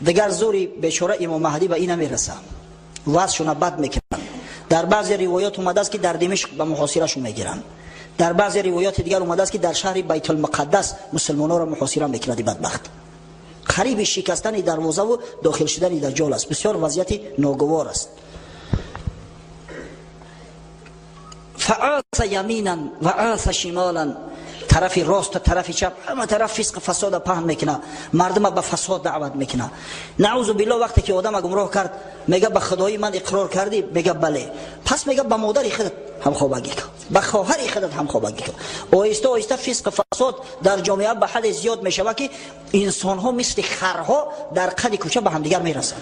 دیگر زوری بیچاره امام مهدی به این نمیرسه، وضعشون بد میکنن. در بعضی روایات اومده است که در دمشق به محاصرهشون میگیرن، در بعضی روایات دیگر اومده است که در شهر بیت المقدس مسلمانان را محاصره میکنه بدبخت. قریب شکستن دروازه و داخل شدن دجال است. بسیار وضعیت ناگوار است. فعاث یمینا و عاث شمالا، طرف راست و طرف چپ همه طرف فسق فساد پهن میکنه، مردم به فساد دعوت میکنه. نعوذ بالله وقتی که آدم گمراه کرد میگه به خدای من اقرار کردی؟ میگه بله. پس میگه به مادر خودت هم خوابگی کن، به خواهر خودت هم خوابگی کن. آهسته آهسته فسق فساد در جامعه به حد زیاد میشود که انسان ها مثل خرها در قد کوچه به هم دیگر میرسن،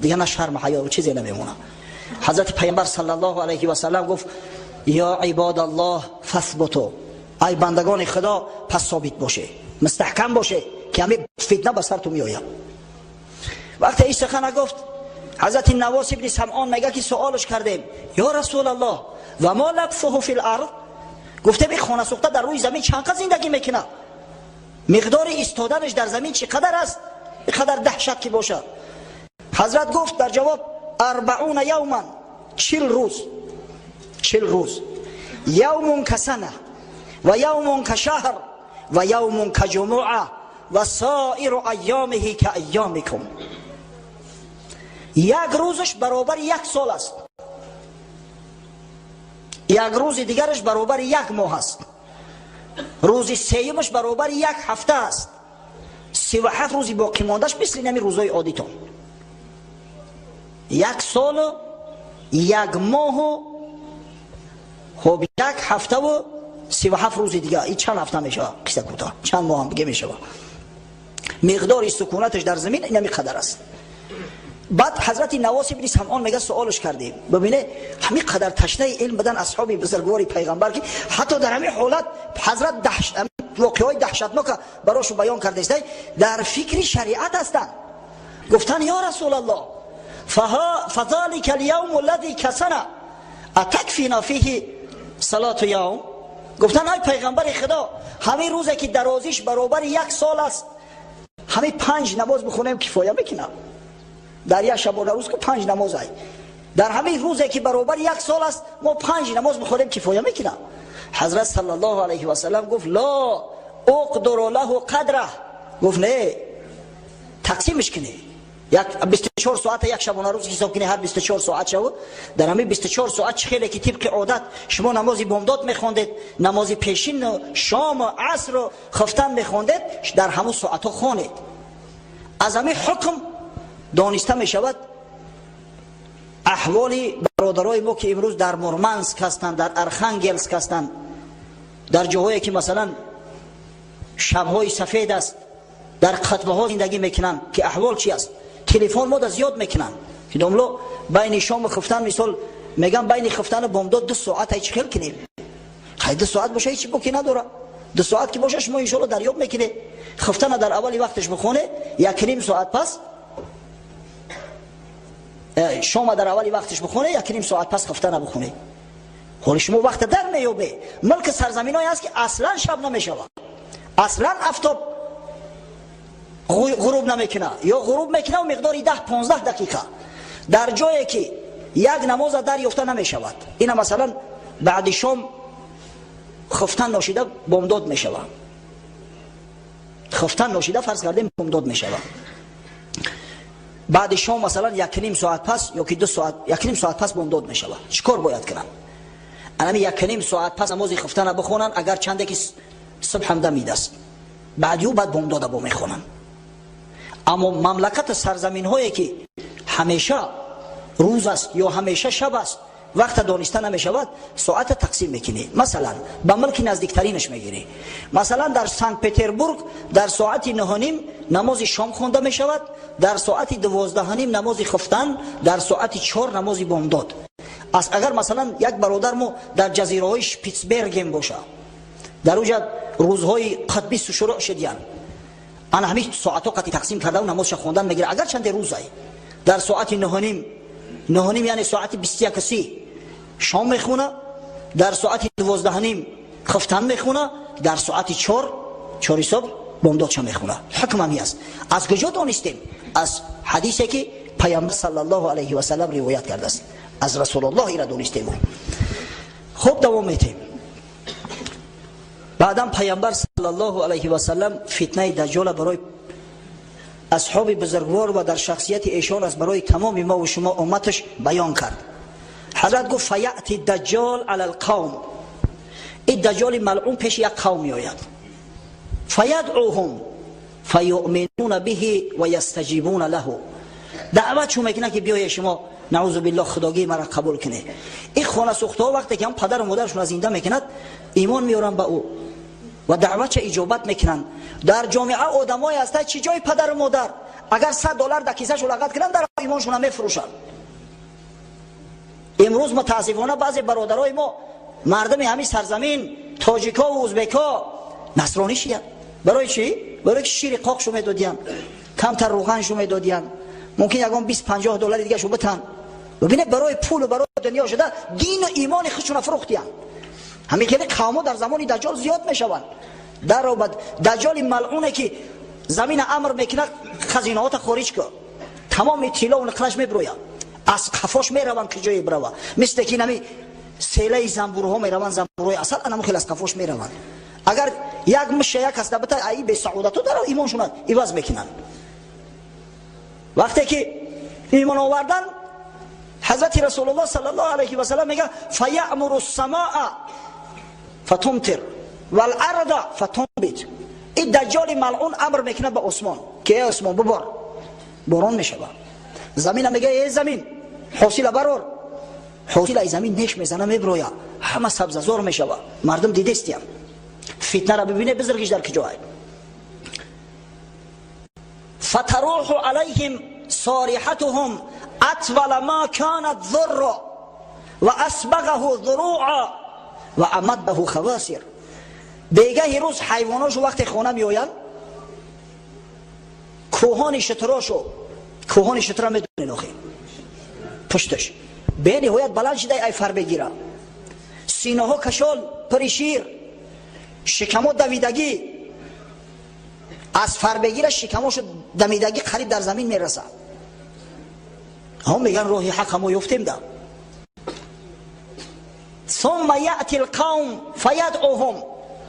دیگه نه شرم حیا و چیزی نمیمونه. حضرت پیامبر صلی الله علیه و سلم گفت یا عباد الله فثبتوا، ای بندگان خدا پس ثابت باشه، مستحکم باشه که همه فتنه به سرتون میآید. وقتی این سخن گفت حضرت نواس ابن سمعان میگه که سوالش کردیم یا رسول الله و ما لبثه فی الارض، گفته به خانه سوخته در روی زمین چقدر زندگی میکنه، مقدار ایستادنش در زمین چقدر است، اینقدر دهشت که باشه. حضرت گفت در جواب 40 یوما، 40 روز، 40 روز، یوم کسنه و یوم کشهر و یوم کجمعه و سایر ایامه که ایامکم. یک روزش برابر 1 سال است، یک روز دیگرش برابر یک ماه است، روز سیمش برابر یک هفته است، 37 روزی باقی ماندهش مثل نمی روزای عادیتون. یک سال و یک ماه و خب یک هفته و 37 روز دیگه. این چند هفته میشه؟ قصه کوتاه چند ماه هم بگه میشه. مقدار سکونتش در زمین این قدر است. بعد حضرت نواس بن سمعان میگه سوالش کردیم، ببینه همین قدر تشنه علم بدن اصحاب بزرگوار پیغمبر که حتی در همین حالت حضرت واقعای دهشتناک براشون بیان کرده است، در فکر شریعت هستند. گفتن یا رسول الله فذلك اليوم الذي كسنا اتكفينا فيه صلاه يوم. گفتن ای پیغمبر خدا، همین روزی که درازیش برابر یک سال است، همین 5 نماز بخونیم کفایه میکنه؟ در یک شب و روز که 5 نماز ای، در همین روزی که برابر یک سال است ما 5 نماز بخونیم کفایه میکنه؟ حضرت صلی الله علیه و سلم گفت لا اقدر له قدره. گفت نه، تقسیمش کنی. یک 24 ساعت یک شب و روز حساب کنی، هر 24 ساعت شو در همین 24 ساعت خیلی که طبق عادت شما نماز بامداد میخوندید، نماز پیشین و شام و عصر و خفتن میخوندید، در همون ساعت ها خوانید. از همین حکم دانسته میشود احوال برادرای ما که امروز در مورمنسک هستند، در ارخانگلسک هستند، در جاهایی که مثلا شبهای سفید است، در خطبه ها زندگی میکنن، که احوال چی است؟ تلفن ما زیاد میکنن که دوملو بین شام و خفتن مثال میگم بین خفتن و بامداد 2 ساعت هیچ خیل کنیم. خیلی 2 ساعت باشه هیچ بکی نداره. 2 ساعت که باشه شما ان شاء الله دریاب میکنه. خفتن در اولی وقتش بخونه، 1.5 ساعت پس شما در اولی وقتش بخونه، 1.5 ساعت پس خفتن بخونه. حالا شما وقت در میوبه. ملک سرزمینایی هست که اصلا شب نمیشه، اصلا آفتاب غروب نمیکنه یا غروب میکنه و مقداری 10-15 دقیقه. در جایی که یک نماز دریافته نمیشود، اینا مثلا بعد شام خفتن نوشیده بامداد میشود، خفتن نوشیده فرض کردیم بامداد میشود، بعد شام مثلا 1.5 ساعت پس یا که 2 ساعت 1.5 ساعت پس بامداد میشود. چیکار باید کنن؟ انا 1.5 ساعت پس نماز خفتن بخونن، اگر چنده که صبح هم دمید است، بعد بامداد با میخونن. اما مملکت سرزمین هایی که همیشه روز است یا همیشه شب است، وقت دانسته نمیشود، ساعت تقسیم میکنی. مثلا به ملک نزدیکترینش میگیری، مثلا در سنت پتربورگ در ساعت 9:30 نماز شام خونده میشود، در ساعت 12:30 نماز خفتن، در ساعت 4 نماز بامداد. اگر مثلا یک برادر ما در جزیره های شپیتزبرگ باشه، در اونجا روزهای قطبی شروع شدیان، انا همین ساعت ها قطعی تقسیم کرده و نمازش خوندن میگیره. اگر چند روز ای در ساعت 9:30 یعنی ساعت 21:30 شام میخونه، در ساعت 12:30 خفتن میخونه، در ساعت 4 صبح بامدادش میخونه. حکم همی است. از کجا دانستیم؟ از حدیثی که پیامبر صلی الله علیه و سلم روایت کرده است، از رسول الله اینا دانستیم. خب دوام میتیم. بعدم پیامبر صلی الله علیه و سلم فتنه دجال برای اصحاب بزرگوار و در شخصیت ایشان از برای تمام ما و شما امتش بیان کرد. حضرت گفت فیأتی دجال علی القوم، این دجال ملعون پیش یک قوم میآید، فیدعوهم فیؤمنون به و یستجیبون له، دعوتشون میکنه که بیای شما نعوذ بالله خداگی مرا قبول کنه. این خانه سوخته وقتی که هم پدر و مادرشون از زنده میکند ایمان میارن به او و دعوتش اجابت میکنن. در جامعه آدمایی هستند چه جای پدر و مادر اگر $100 در کیسه‌شون لغت کنن در ایمانشون میفروشن. امروز متاسفانه بعضی برادرای ما مردم همین سرزمین تاجیکا و ازبکا نصرانی شدن. برای چی؟ برای که شیر قاقشو میدادین، کمتر روغنشو میدادین، ممکن یگان $20-50 دیگه شو بتن. ببینید برای پول و برای دنیا شده دین و ایمان خودشون فروختین. همین که قوم در زمان دجال زیاد میشوند. در و بعد دجال ملعونه که زمین امر میکنه خزینه‌ات خارج که تمام طلا و نقرش میبروید، از قفاش میروند که جای بروا، مثل که نمی سیله زنبورها میروند، زنبورهای اصل انا خیلی از قفاش میروند. اگر یک مشه یک هست بتا ای به سعادتو در ایمانشون عوض میکنن. وقتی که ایمان آوردن حضرت رسول الله صلی الله علیه و سلم میگه فیأمر السماء فتمطر والارض فتنبت. این دجال ملعون امر میکنه به آسمان که ای آسمان ببار، باران میشه. زمین میگه ای زمین حاصل برار، حاصل ای زمین نش میزنه میبرویه، همه سبززار میشه. مردم دیدستیم فتنه را ببینه بزرگش در کجای. فتروح علیهم صارحتهم اطول ما كانت ذرا و اسبغه ذروعا و امده خواسر. دیگه روز حیواناشو وقتی خونه میآیند کوهان شتراشو، کوهان شتر میدونین آخه پشتش به نهایت بلند شده ای فر بگیره، سینه ها کشال پریشیر، شکمو دویدگی از فر بگیره، شکماشو دمیدگی قریب در زمین میرسه. هم میگن روحی حق همو یفتیم ده. ثم یأتی القوم فیدعوهم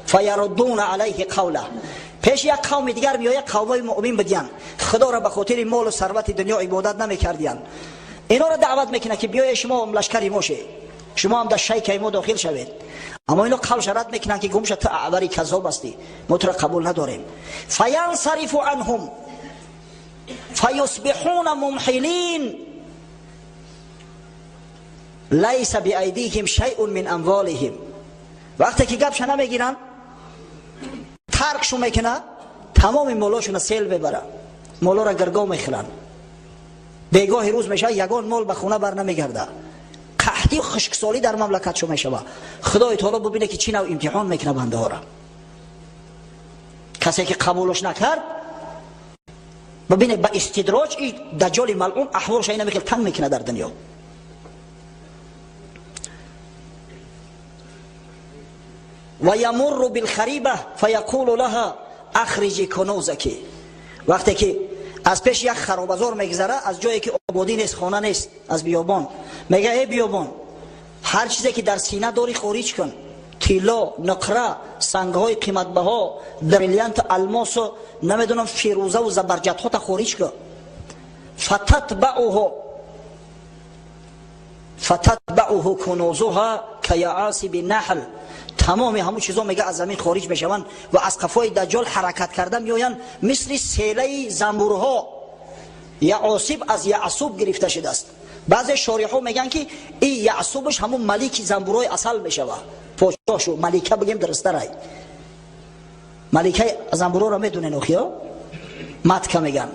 فیردون علیه قوله. پیش یک قوم دیگر میآید، قومای مؤمن بدیان خدا را به خاطر مال و ثروت دنیا عبادت نمیکردیان، اینا را دعوت میکنه که بیای شما لشکری ما شید، شما هم در شیک ما داخل شوید. اما اینا قول شرط میکنن که گمشه تو اعوری کذاب هستی، ما تو را قبول نداریم. فینصرف عنهم فیصبحون ممحلین لیس بایدیهم شیء من اموالهم. وقتی که گپش نمیگیرن ترکشو میکنه، تمام مالاشون سیل ببره، مالا را گرگا میخورن، بیگاه روز میشه یگان مال به خونه بر نمیگرده، قحطی و خشکسالی در مملکت شو میشه. خدای تعالی ببینه که چی نوع امتحان میکنه بنده ها را. کسی که قبولش نکرد ببینه با استدراج این دجال ملعون احوالش اینه میخیل تنگ میکنه در دنیا. و یمر بالخریبه فیقول لها اخرجی کنوزک. وقتی که از پیش یک خرابزار میگذره، از جایی که آبادی نیست، خانه نیست، از بیابان، میگه ای بیابان هر چیزی که در سینه داری خارج کن، طلا، نقره، سنگهای قیمت بها، بریلیانت، الماس و نمیدونم فیروزه و زبرجد ها تا خارج کن. فتتبعه کنوزها کیعاصب نحل. تمام همون چیزا میگه از زمین خارج بشوند و از قفای دجال حرکت کرده میآیند مثل سیله زنبورها. یعصب از یعصوب گرفته شده است. بعضی شارح‌ها میگن که این یعصوبش همون ملک زنبورهای اصل میشه، پادشاهشو ملکه بگیم درسته رای. ملکه زنبورها را میدونن اخیا متکه میگن،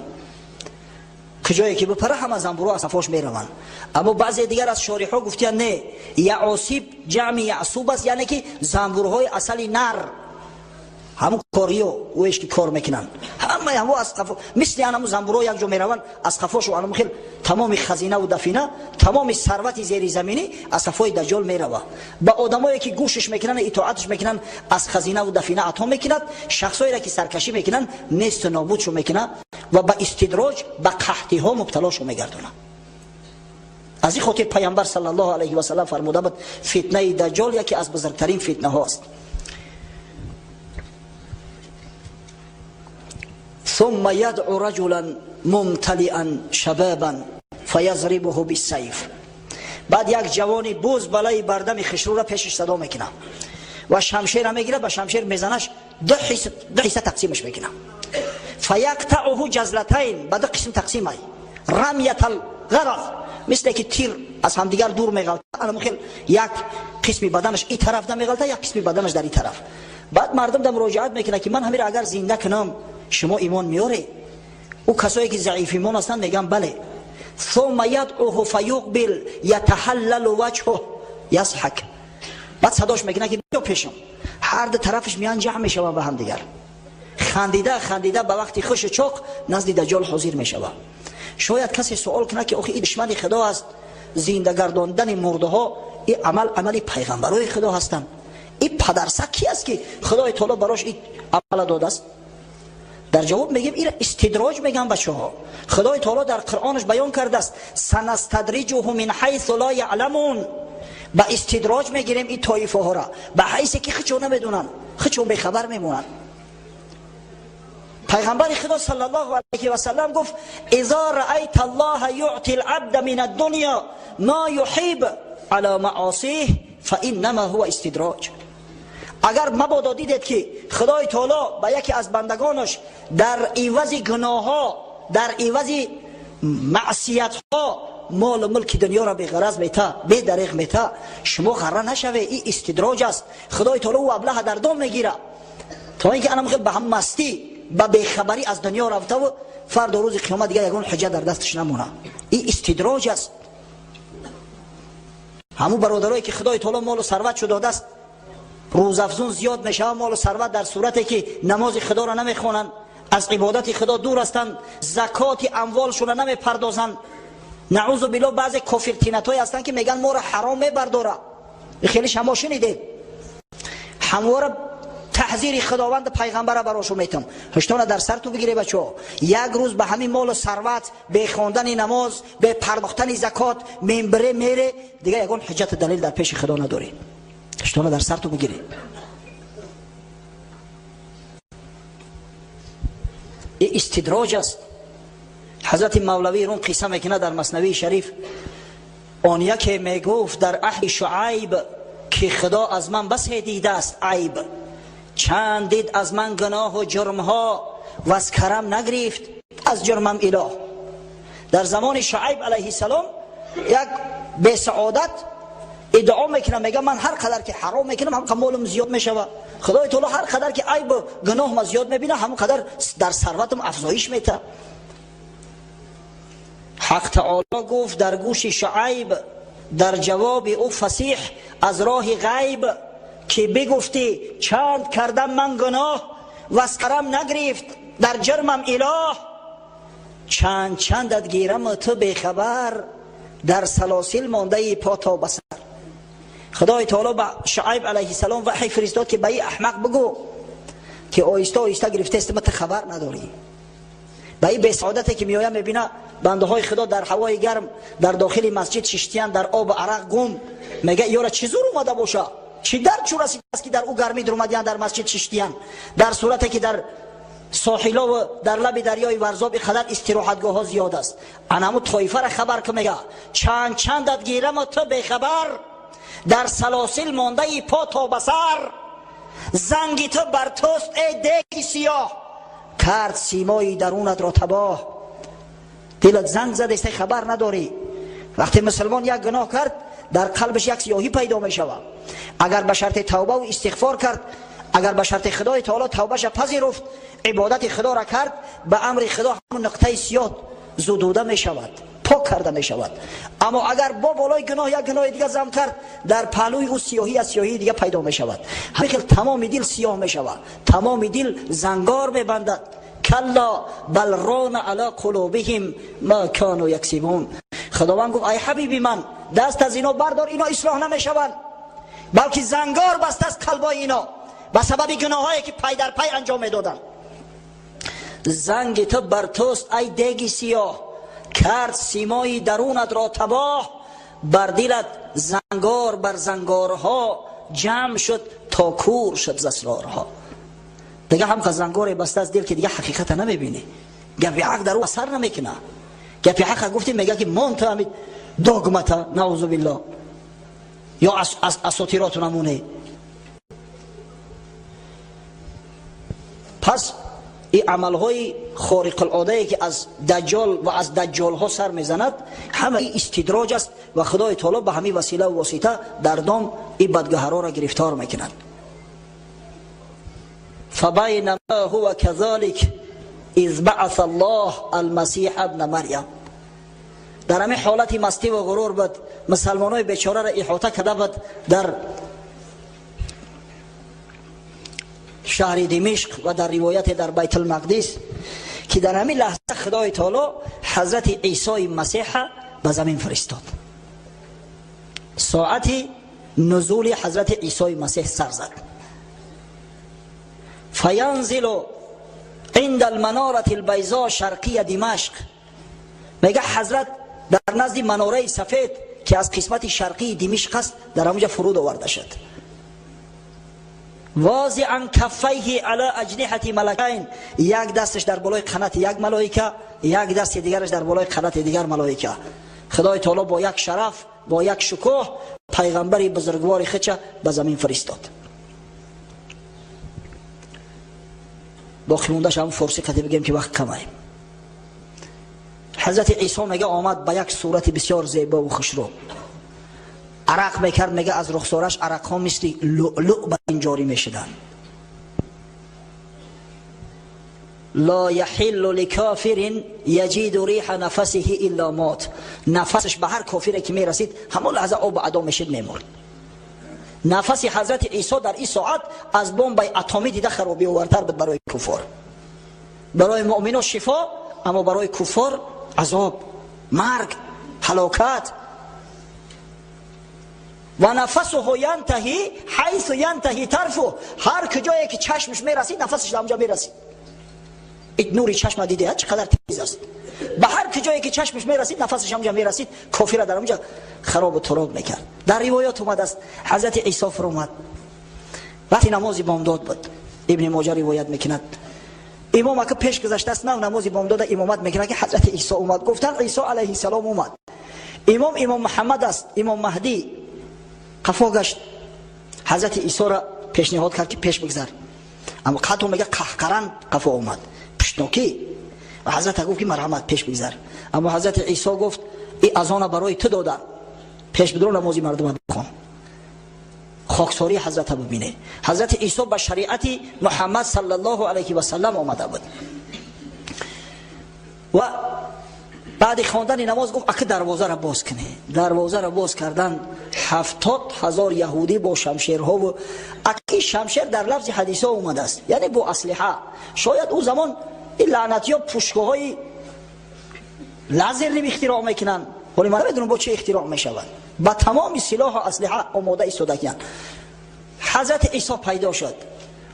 کجایی که بپره همه زنبورها از صفاش میروند. اما بعضی دیگر از شارح‌ها گفتن نه، یعصب جمع یعصوب است، یعنی که زنبورهای اصلی نر، همون کاریو ویش که کار میکنن، همه از قفا مثل همون زنبورها یک جا میروند از قفاش و الان خیل تمام خزینه و دفینه، تمام ثروت زیر زمینی از قفای دجال میروه. با آدمایی که گوشش میکنن، اطاعتش میکنن، از خزینه و دفینه عطا میکنند. شخصایی را که سرکشی میکنن نیست و نابودشو میکنن و با استدراج به قحطی ها مبتلاشو میگردونن. از این خاطر پیامبر صلی الله علیه و سلم فرموده بود فتنه دجال یکی از بزرگترین فتنه هاست. ثم يدعو رجلا ممتلئا شبابا فيضربه بالسيف. بعد یک جوانی بوز بالای بردم خشرو را پیشش صدا میکنه و شمشیر میگیره، با شمشیر میزنش، دو حصه تقسیمش میکنه. فیقطعه جزلتین، بعد قسم تقسیم ای رمیت الغرض، مثل که تیر از هم دیگر دور میغلطه، اما خیلی یک قسمی بدنش این طرف نمیغلطه، یک قسمی بدنش در این طرف. بعد مردم در مراجعت میکنه که من همین اگر زنده کنم شما ایمان میاره؟ او کسایی که ضعیف ایمان هستند میگن بله. ثم يدعوه فيقبل يتحلل وجهه يضحك. بعد صداش میکنه که بیا پیشم، هر دو طرفش میان جمع میشوند به هم دیگر، خندیده خندیده به وقتی خوش چاق نزد دجال حاضر میشود. شاید کسی سوال کنه که آخه این دشمن خدا است، زنده گرداندن مرده ها این عمل پیغمبرای خدا هستند، این پدرسک کی است که خدای تعالی براش این عمل داده است؟ در جواب میگیم این استدراج میگن بچه‌ها. خدای تعالی در قرآنش بیان کرده است سنستدرجهم من حیث لا یعلمون. با استدراج میگیریم این طایفه ها را به حیث که خچو نمیدونن، خچو به خبر میمونن. پیغمبر خدا صلی الله علیه و سلم گفت اذا رأیت الله یعطی العبد من الدنیا ما یحب على معاصیه فانما هو استدراج. اگر مبادا دیدید که خدای تعالی به یکی از بندگانش در عوض گناه ها، در عوض معصیت ها مال و ملک دنیا را به غرض میته، به دریغ میته، شما غره نشوه. این استدراج است. خدای تعالی او ابله در دام میگیره تا اینکه انا به هم مستی با بیخبری از دنیا رفته و فردا روز قیامت دیگه یگان حجت در دستش نمونه. این استدراج است. همون برادرایی که خدای تعالی مال و ثروت شو داده است، روز افزون زیاد میشه مال و ثروت، در صورتی که نماز خدا را نمیخوانند، از عبادت خدا دور هستند، زکات اموالشون را نمیپردازند. نعوذ بالله بعضی کافر تینتایی هستند که میگن ما را حرام میبرداره. خیلی شما شنیدید. همواره تحذیر خداوند پیغمبر براشو میتم. هشتانه در سر تو بگیره بچه‌ها. یک روز به همین مال و ثروت، به خواندن نماز، به پرداختن زکات منبره میره، دیگه یگان حجت دلیل در پیش خدا نداری. هشتانه در سر تو بگیره. این استدراج است. حضرت مولوی روم قصه میکنه در مثنوی شریف، آن یکی میگفت در عهد شعیب که خدا از من بس دیده است عیب، چند دید از من گناه و جرم ها و از کرم نگرفت از جرمم اله. در زمان شعیب علیه السلام یک به سعادت ادعا میکنه، میگه من هر قدر که حرام میکنم هم مالم زیاد میشوه. خدای تعالی هر قدر که عیب و گناه ما زیاد میبینه هم قدر در ثروتم افزایش میده. حق تعالی گفت در گوش شعیب در جواب او فصیح از راه غیب که بگفتی چند کردم من گناه و از کرم نگرفت در جرمم اله، چند چندت گیرم تو بیخبر در سلاسل مانده پا تا بسر. خدای تعالی به شعیب علیه السلام وحی فرستاد که به این احمق بگو که آیسته آیسته گرفته است مت خبر نداری. به این بی‌سعادتی که میآید میبینه بنده های خدا در هوای گرم در داخل مسجد ششتیان در آب عرق گم، میگه یارا چه زور اومده باشه، چی در چور است که در او گرمی در اومدیان در مسجد ششتیان، در صورتی که در ساحلا و در لب دریای ورزاب خدر استراحتگاه ها زیاد است. انمو طایفه را خبر که میگه چند چندت گیرم تو بیخبر در سلاسل مانده پا تا بسر، زنگی تو بر توست ای دیگ سیاه کرد سیمایی درونت را تباه. دلت زنگ زده است خبر نداری. وقتی مسلمان یک گناه کرد در قلبش یک سیاهی پیدا می شود. اگر به شرط توبه و استغفار کرد، اگر به شرط خدای تعالی توبهش پذیرفت، عبادت خدا را کرد، به امر خدا همون نقطه سیاه زدوده می شود، پاک کرده می شود. اما اگر با بالای گناه یک گناه دیگه زم کرد، در پهلوی او سیاهی از سیاهی دیگه پیدا می شود. همین تمام دل سیاه می شود، تمام دل زنگار می بندد. کلا بل ران علی قلوبهم ما کانوا یکسبون. خداوند گفت ای حبیبی من دست از اینا بردار، اینا اصلاح نمی شوند، بلکه زنگار بسته است قلبای اینا به سبب گناهایی که پی در پی انجام میدادن. زنگ تو بر توست ای دیگ سیاه کرد سیمای درونت را تباه، بر دلت زنگار بر زنگارها جمع شد تا کور شد ز اسرارها. دیگه هم که زنگار بسته از دل که دیگه حقیقت نمیبینی، گپی حق در او اثر نمیکنه. گپی حق گفتی میگه که منتهی دogmata نعوذ بالله یا اساطیرات نمونه. پس این عملهای خارق العاده که از دجال و از دجال ها سر میزند همه این استدراج است و خدای تعالی به همین وسیله و واسطه در دام این بدگهرها را گرفتار میکنند. فبینما هو كذلك اذ بعث الله المسیح ابن مریم. در همین حالت مستی و غرور بود مسلمانای بیچاره را احاطه کرده بود در شهر دمشق و در روایت در بیت المقدس که در همین لحظه خدای تعالی حضرت عیسی مسیح به زمین فرستاد. ساعت نزول حضرت عیسی مسیح سر زد. فینزل عند المناره البیضاء شرقی دمشق. میگه حضرت در نزد مناره سفید که از قسمت شرقی دمشق است در اونجا فرود آورده شد واضعا کفیه علی اجنحه ملکین، یک دستش در بالای قنات یک ملائکه، یک دست دیگرش در بالای قنات دیگر ملائکه. خدای تعالی با یک شرف، با یک شکوه پیغمبری بزرگوار خودش به زمین فرستاد. باقی موندهش هم فرسی کتی بگیم که وقت کمه. حضرت عیسی میگه آمد به یک صورت بسیار زیبا و خوشرو، عرق میکرد، میگه از رخسارش عرق ها مثل لؤلؤ به این جاری میشدن. لا یحل لکافر یجید ریح نفسه الا مات، نفسش به هر کافری که میرسید همون لحظه آب ادا میشد میمرد. نفس حضرت عیسی در این ساعت از بمب اتمی دیده خرابی آورتر بود برای کفار. برای مؤمنان شفا، اما برای کفار عذاب، مرگ، هلاکت. و نفسه ینتهی حیث ینتهی طرفه، هر کجایی که چشمش میرسید نفسش در اونجا میرسید. این نوری چشم دیده چقدر تیز است، به هر کجایی که چشمش میرسید نفسش اونجا میرسید، کافر در اونجا خراب و تراب میکرد. در روایات اومد است حضرت عیسی فرمود وقتی نماز بامداد بود، ابن ماجه روایت میکند، امام که پیش گذشته است، نه نماز بامداد امامت میکنه که حضرت عیسی اومد، گفتن عیسی علیه السلام اومد، امام محمد است، امام مهدی. قفا گشت، حضرت عیسی را پیشنهاد کرد که پیش بگذر، اما قطع میگه قهقرن قفا اومد پشتناکی، و حضرت گفت که مرحمت پیش بگذر. اما حضرت عیسی گفت این اذان برای تو دادم، پیش بدرو نمازی مردم بخوان. خاکساری حضرت ببینه. حضرت عیسی به شریعت محمد صلی الله علیه و سلم آمده بود و بعد خواندن نماز گفت اگه دروازه را باز کنه. دروازه را باز کردن، 70,000 یهودی با شمشیرها، و اگه شمشیر در لفظ حدیثا اومده است یعنی با اسلحه. شاید او زمان این لعنتیا پوشکوهای لازر نمی اختراع میکنن، ولی من بدونم با چه اختراع میشود. با تمام سلاح و اسلحه آماده ایستادگان. حضرت عیسی پیدا شد.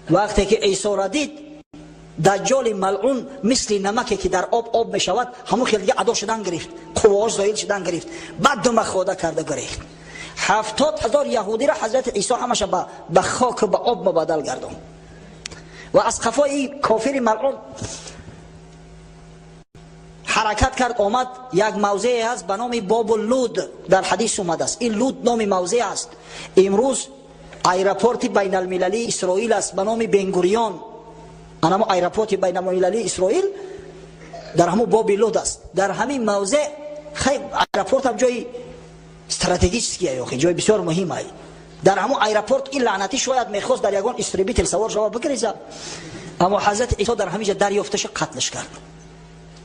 وقتی که عیسی را دید، دجال ملعون مثل نمکی که در آب میشود، همون خیلی ادا شدن گرفت، قواش زایل شدن گرفت، بعد دم خدا کرده گرفت. 70,000 یهودی را حضرت عیسی همش به خاک و به آب مبادل گردون. و از قفای کافر ملعون حرکت کرد، آمد یک موضعی هست به نام باب لود، در حدیث اومده است. این لود نام موضع است. امروز ایرپورت بین المللی اسرائیل است به نام بنگوریون. انما ایرپورت بین المللی اسرائیل در همون باب لود است. در همین موضع خیلی ایرپورت هم جای استراتژیکیه، یا جای بسیار مهمه. در همون ایرپورت این لعنتی شاید میخواست در یگان استریبیتل سوار شود بگریزه، اما حضرت عیسی در همیشه دریافتش قتلش کرد.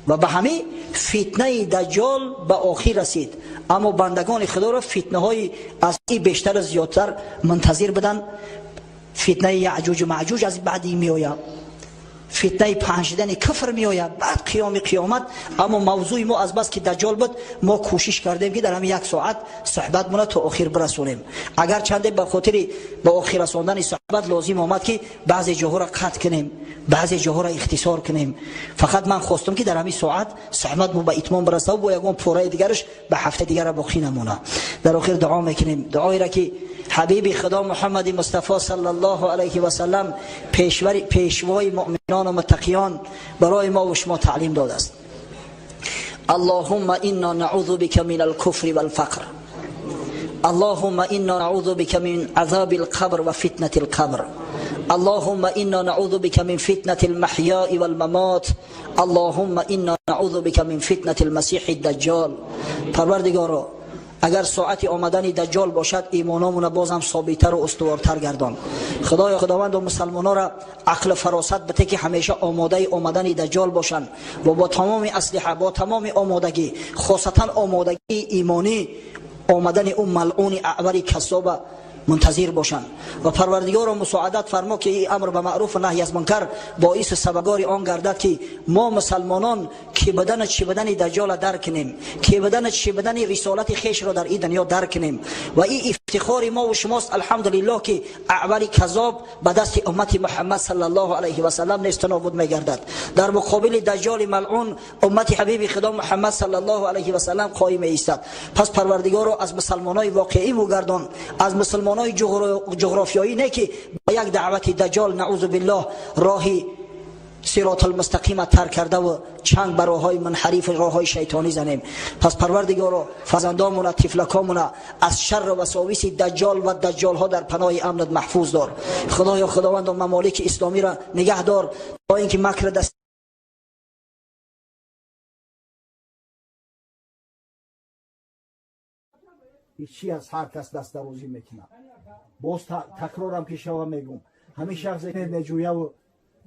و به همین فتنه دجال به آخر رسید. اما بندگان خدا را فتنه های از این بیشتر و زیادتر منتظر بدن. فتنه یعجوج و معجوج از بعدی می آید، فتنه پنجیدن کفر می آید، بعد قیامت. اما موضوع ما از بس که دجال بود، ما کوشش کردیم که در همین یک ساعت صحبت مونه تا آخر برسونیم. اگر چنده به خاطر به آخر رساندن صحبت لازم آمد که بعضی جاها را قطع کنیم، بعضی جاها را اختصار کنیم. فقط من خواستم که در همین ساعت صحبت مو به اتمام برسه و با یگان پوره دیگرش به هفته دیگر باقی نمونه. در آخر دعا میکنیم، دعایی را که حبیب خدا محمد مصطفی صلی الله علیه و سلم پیشوای مؤمنان و متقیان برای ما و شما تعلیم داده است. اللهم انا نعوذ بك من الكفر والفقر، اللهم انا نعوذ بك من عذاب القبر وفتنة القبر، اللهم انا نعوذ بك من فتنة المحيا والممات، اللهم انا نعوذ بك من فتنة المسيح الدجال. پروردگارا اگر ساعت آمدن دجال باشد، ایمانمون باز هم ثابت‌تر و استوارتر گردان. خدای خداوند و مسلمانان را عقل فراست بده که همیشه آماده آمدن دجال باشند و با تمام اسلحه، با تمام آمادگی، خاصتا آمادگی ایمانی، آمدن اون ملعون اعور کذاب منتظر باشند. و پروردگار مساعدت فرما که این امر به معروف و نهی از منکر باعث سبگار آن گردد که ما مسلمانان که بدن چه بدن دجال درک کنیم، که بدن چه بدن رسالت خیش را در این دنیا درک کنیم و این افتخار ما و شماست الحمدلله که اعور کذاب به دست امت محمد صلی الله علیه و سلم نیست نابود میگردد. در مقابل دجال ملعون امت حبیب خدا محمد صلی الله علیه و سلم قائم ایستد. پس پروردگار رو از مسلمانای واقعی مگردان، از مسلمانای جغرافیایی نه که با یک دعوت دجال نعوذ بالله راهی صراط المستقیم ترک کرده و چنگ بر راههای منحرف راههای شیطانی زنیم. پس پروردگارا فرزندامون و طفلکامون از شر و وساوس دجال و دجال ها در پناه امنت محفوظ دار. خدایا خداوند ممالک اسلامی را نگه دار تا اینکه مکر دست هیچی از هر کس دست دروازی میکنه. باز تکرارم پیشوا میگم همین شخص نجویه و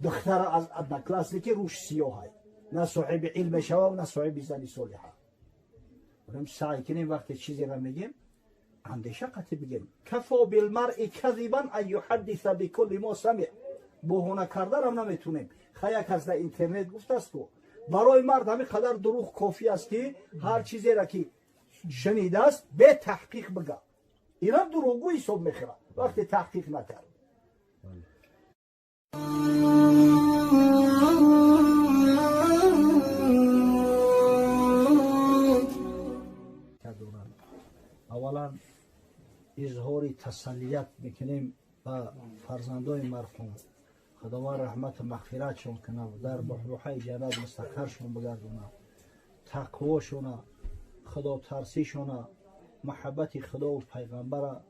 دختر از ادنی کلاس که روش سیاه نه صاحب علم شوا و نه صاحب زنی صالحه. بریم سعی کنیم وقتی چیزی را میگیم اندیشه قطع بگیم. کفا بالمرء کذبا ان یحدث بكل ما سمع. بهونه کردن هم نمیتونیم. خیلی کس در اینترنت گفته است تو برای مرد همین قدر دروغ کافی است که هر چیزی را که شنیده است به تحقیق بگه. اینا دروغگوی حساب میخوره وقتی تحقیق نکرد. اولا اظهار تسلیت میکنیم به فرزندای مرحوم. خداوند رحمت و مغفرتشون کنه و در بحبوحه جنت مستقرشون بگردونه. تقواشون، خدا ترسیشون، محبت خدا و پیغمبر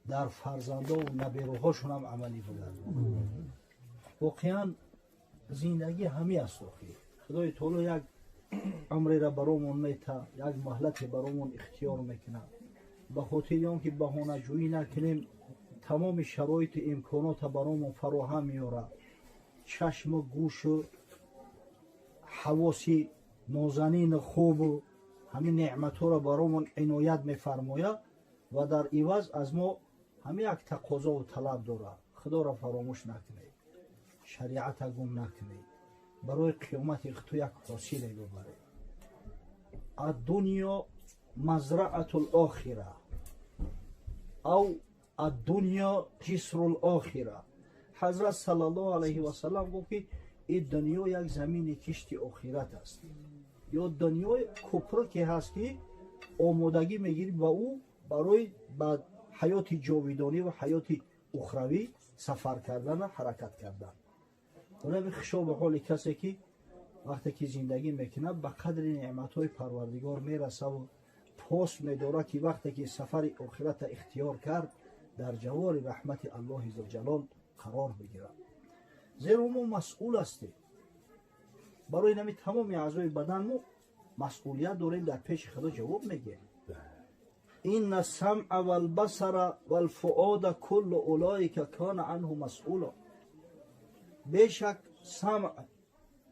در فرزندا و نبیروهاشون هم عملی بگردونه. واقعا زندگی همی است. خدای تعالی یک عمری را برامون میته، یک مهلت برامون اختیار میکنه. به خاطر آنکه بهانه جویی نکنیم تمام شرایط امکانات برامون فراهم میاره. چشم و گوش و حواسی نازنین خوب و همین نعمت‌ها را برامون عنایت میفرماید و در عوض از ما همین یک تقاضا و طلب داره. خدا را فراموش نکنید، شریعت گم نکنید، برای قیامت تو یک حاصل ببرید. الدنیا مزرعه الاخره او الدنیا جسر الاخره. حضرت صلی الله علیه و سلم گفت که این دنیا یک زمین کشت آخرت است، یا دنیای کپر که هست که آمادگی میگیری با او برای بعد حیات جاویدانی و حیات اخروی سفر کردن و حرکت کردن. اونم خشاب به حال کسی که وقتی که زندگی میکنه به قدر نعمتهای پروردگار میرسه و پاس میداره که وقتی که سفر آخرت اختیار کرد در جوار رحمت الله ذوالجلال قرار بگیره. زیرا ما مسئول هستیم برای نمی تمام اعضای بدن ما مسئولیت داریم در پیش خدا جواب میگیم. این السمع والبصر والفؤاد کل اولئک کان عنه مسئولا. بیشک سمع،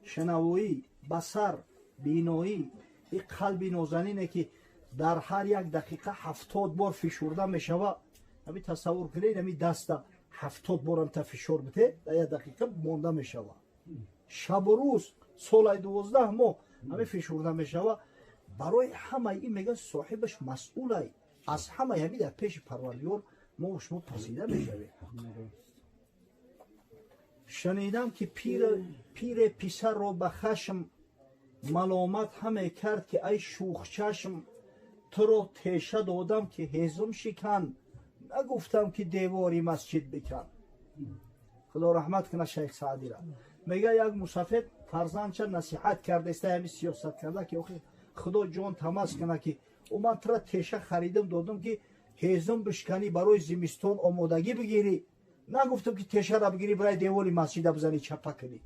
شنوایی، بصر، بینایی، این قلب نازنینه که در هر یک دقیقه 70 بار فشرده میشوه. همین تصور کنید همین دست 70 بار هم فشار بده در یک دقیقه مانده میشوه. شب و روز سال 12 ماه همین فشرده میشوه. برای همه این میگه صاحبش مسئوله. از همه همین در پیش پروردگار ما و شما پسیده میشویم. شنیدم که پیر پسر را به خشم ملامت همه کرد که ای شوخ چشم تو را تیشه دادم که هیزم شکن، نگفتم که دیواری مسجد بکن. خدا رحمت کنه شیخ سعدی را. میگه یک مسافر فرزند چه نصیحت کرده است همین سیاست کرده که خدا جان تماس کنه که او من تو را تیشه خریدم دادم که هیزم بشکنی برای زمستان آمادگی بگیری، نگفتم که تیشه را بگیری برای دیواری مسجد بزنی چپه کنی.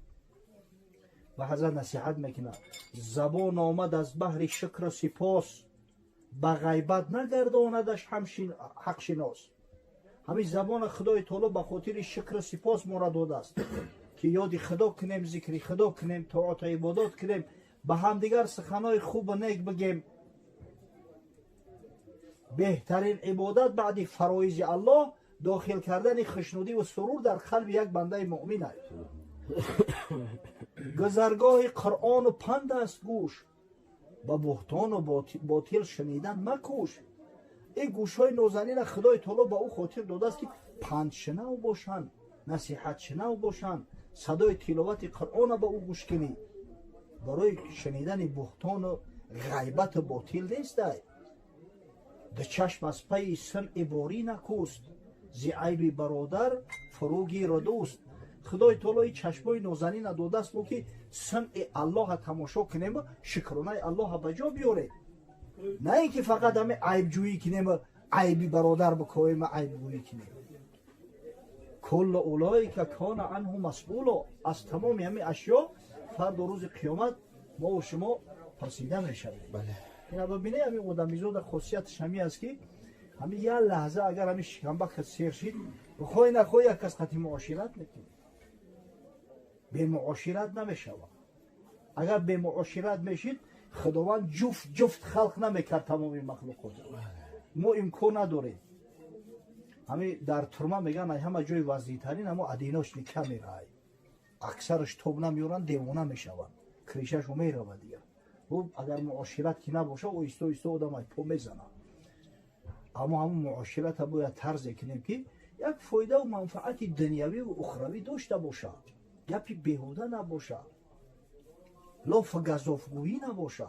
و حضرت نصیحت میکنه زبان آمد از بحر شکر سپاس، به غیبت نگرداندش حق شناس. همین زبان خدای تعالی به خاطر شکر سپاس ما را داده است که یاد خدا کنیم، ذکر خدا کنیم، طاعت عبادات کنیم، به همدیگر سخنای خوب و نیک بگیم. بهترین عبادت بعد فرایض الله داخل کردن خشنودی و سرور در قلب یک بنده مؤمن است. گذرگاه قرآن و پند است گوش، با بهتان و باطل شنیدن مکوش. این گوشهای نازنین خدای تعالی با او خاطر داده است که پند شنو باشند، نصیحت شنو باشند، صدای تلاوت قرآن با او گوش کنی. برای شنیدن بهتان و غیبت باطل نیست. ده چشم از پی سمع باری نکوست، زی عیب برادر فروگی را دوست. خدای تعالی چشمای نازنین داده است ما که سمع الله تماشا کنیم، شکرانه الله به جا بیاریم، نه اینکه فقط همه عیب جویی کنیم، عیبی برادر بکنیم، عیب جویی کنیم. کل اولایی که کان عنه مسئولا، از تمام همه اشیا فرد روز قیامت ما و شما پرسیده میشویم. اینا ببینید همین آدمیزاد خاصیتش همین است که همین یه لحظه اگر همین شکمبک سیر شید بخوای نخوای یک کس قطعی معاشرت میکنی، به معاشرت نمیشود. اگر به معاشرت میشید خداوند جفت خلق نمیکرد تمام مخلوقات. ما امکان نداریم. همین در ترما میگن همه جای وضعیترین اما ادیناش نکه میرای، اکثرش توب نمیورن، دیوانه میشون، کریشش رو میرود دیگه. اگر معاشرت که نباشه او ایستا آدم های پا میزنه. اما همون معاشرت باید طرزی کنیم که یک فایده و منفعت دنیوی و اخروی داشته باشه، گپی بیهوده نباشه، لاف گزافگویی نباشه.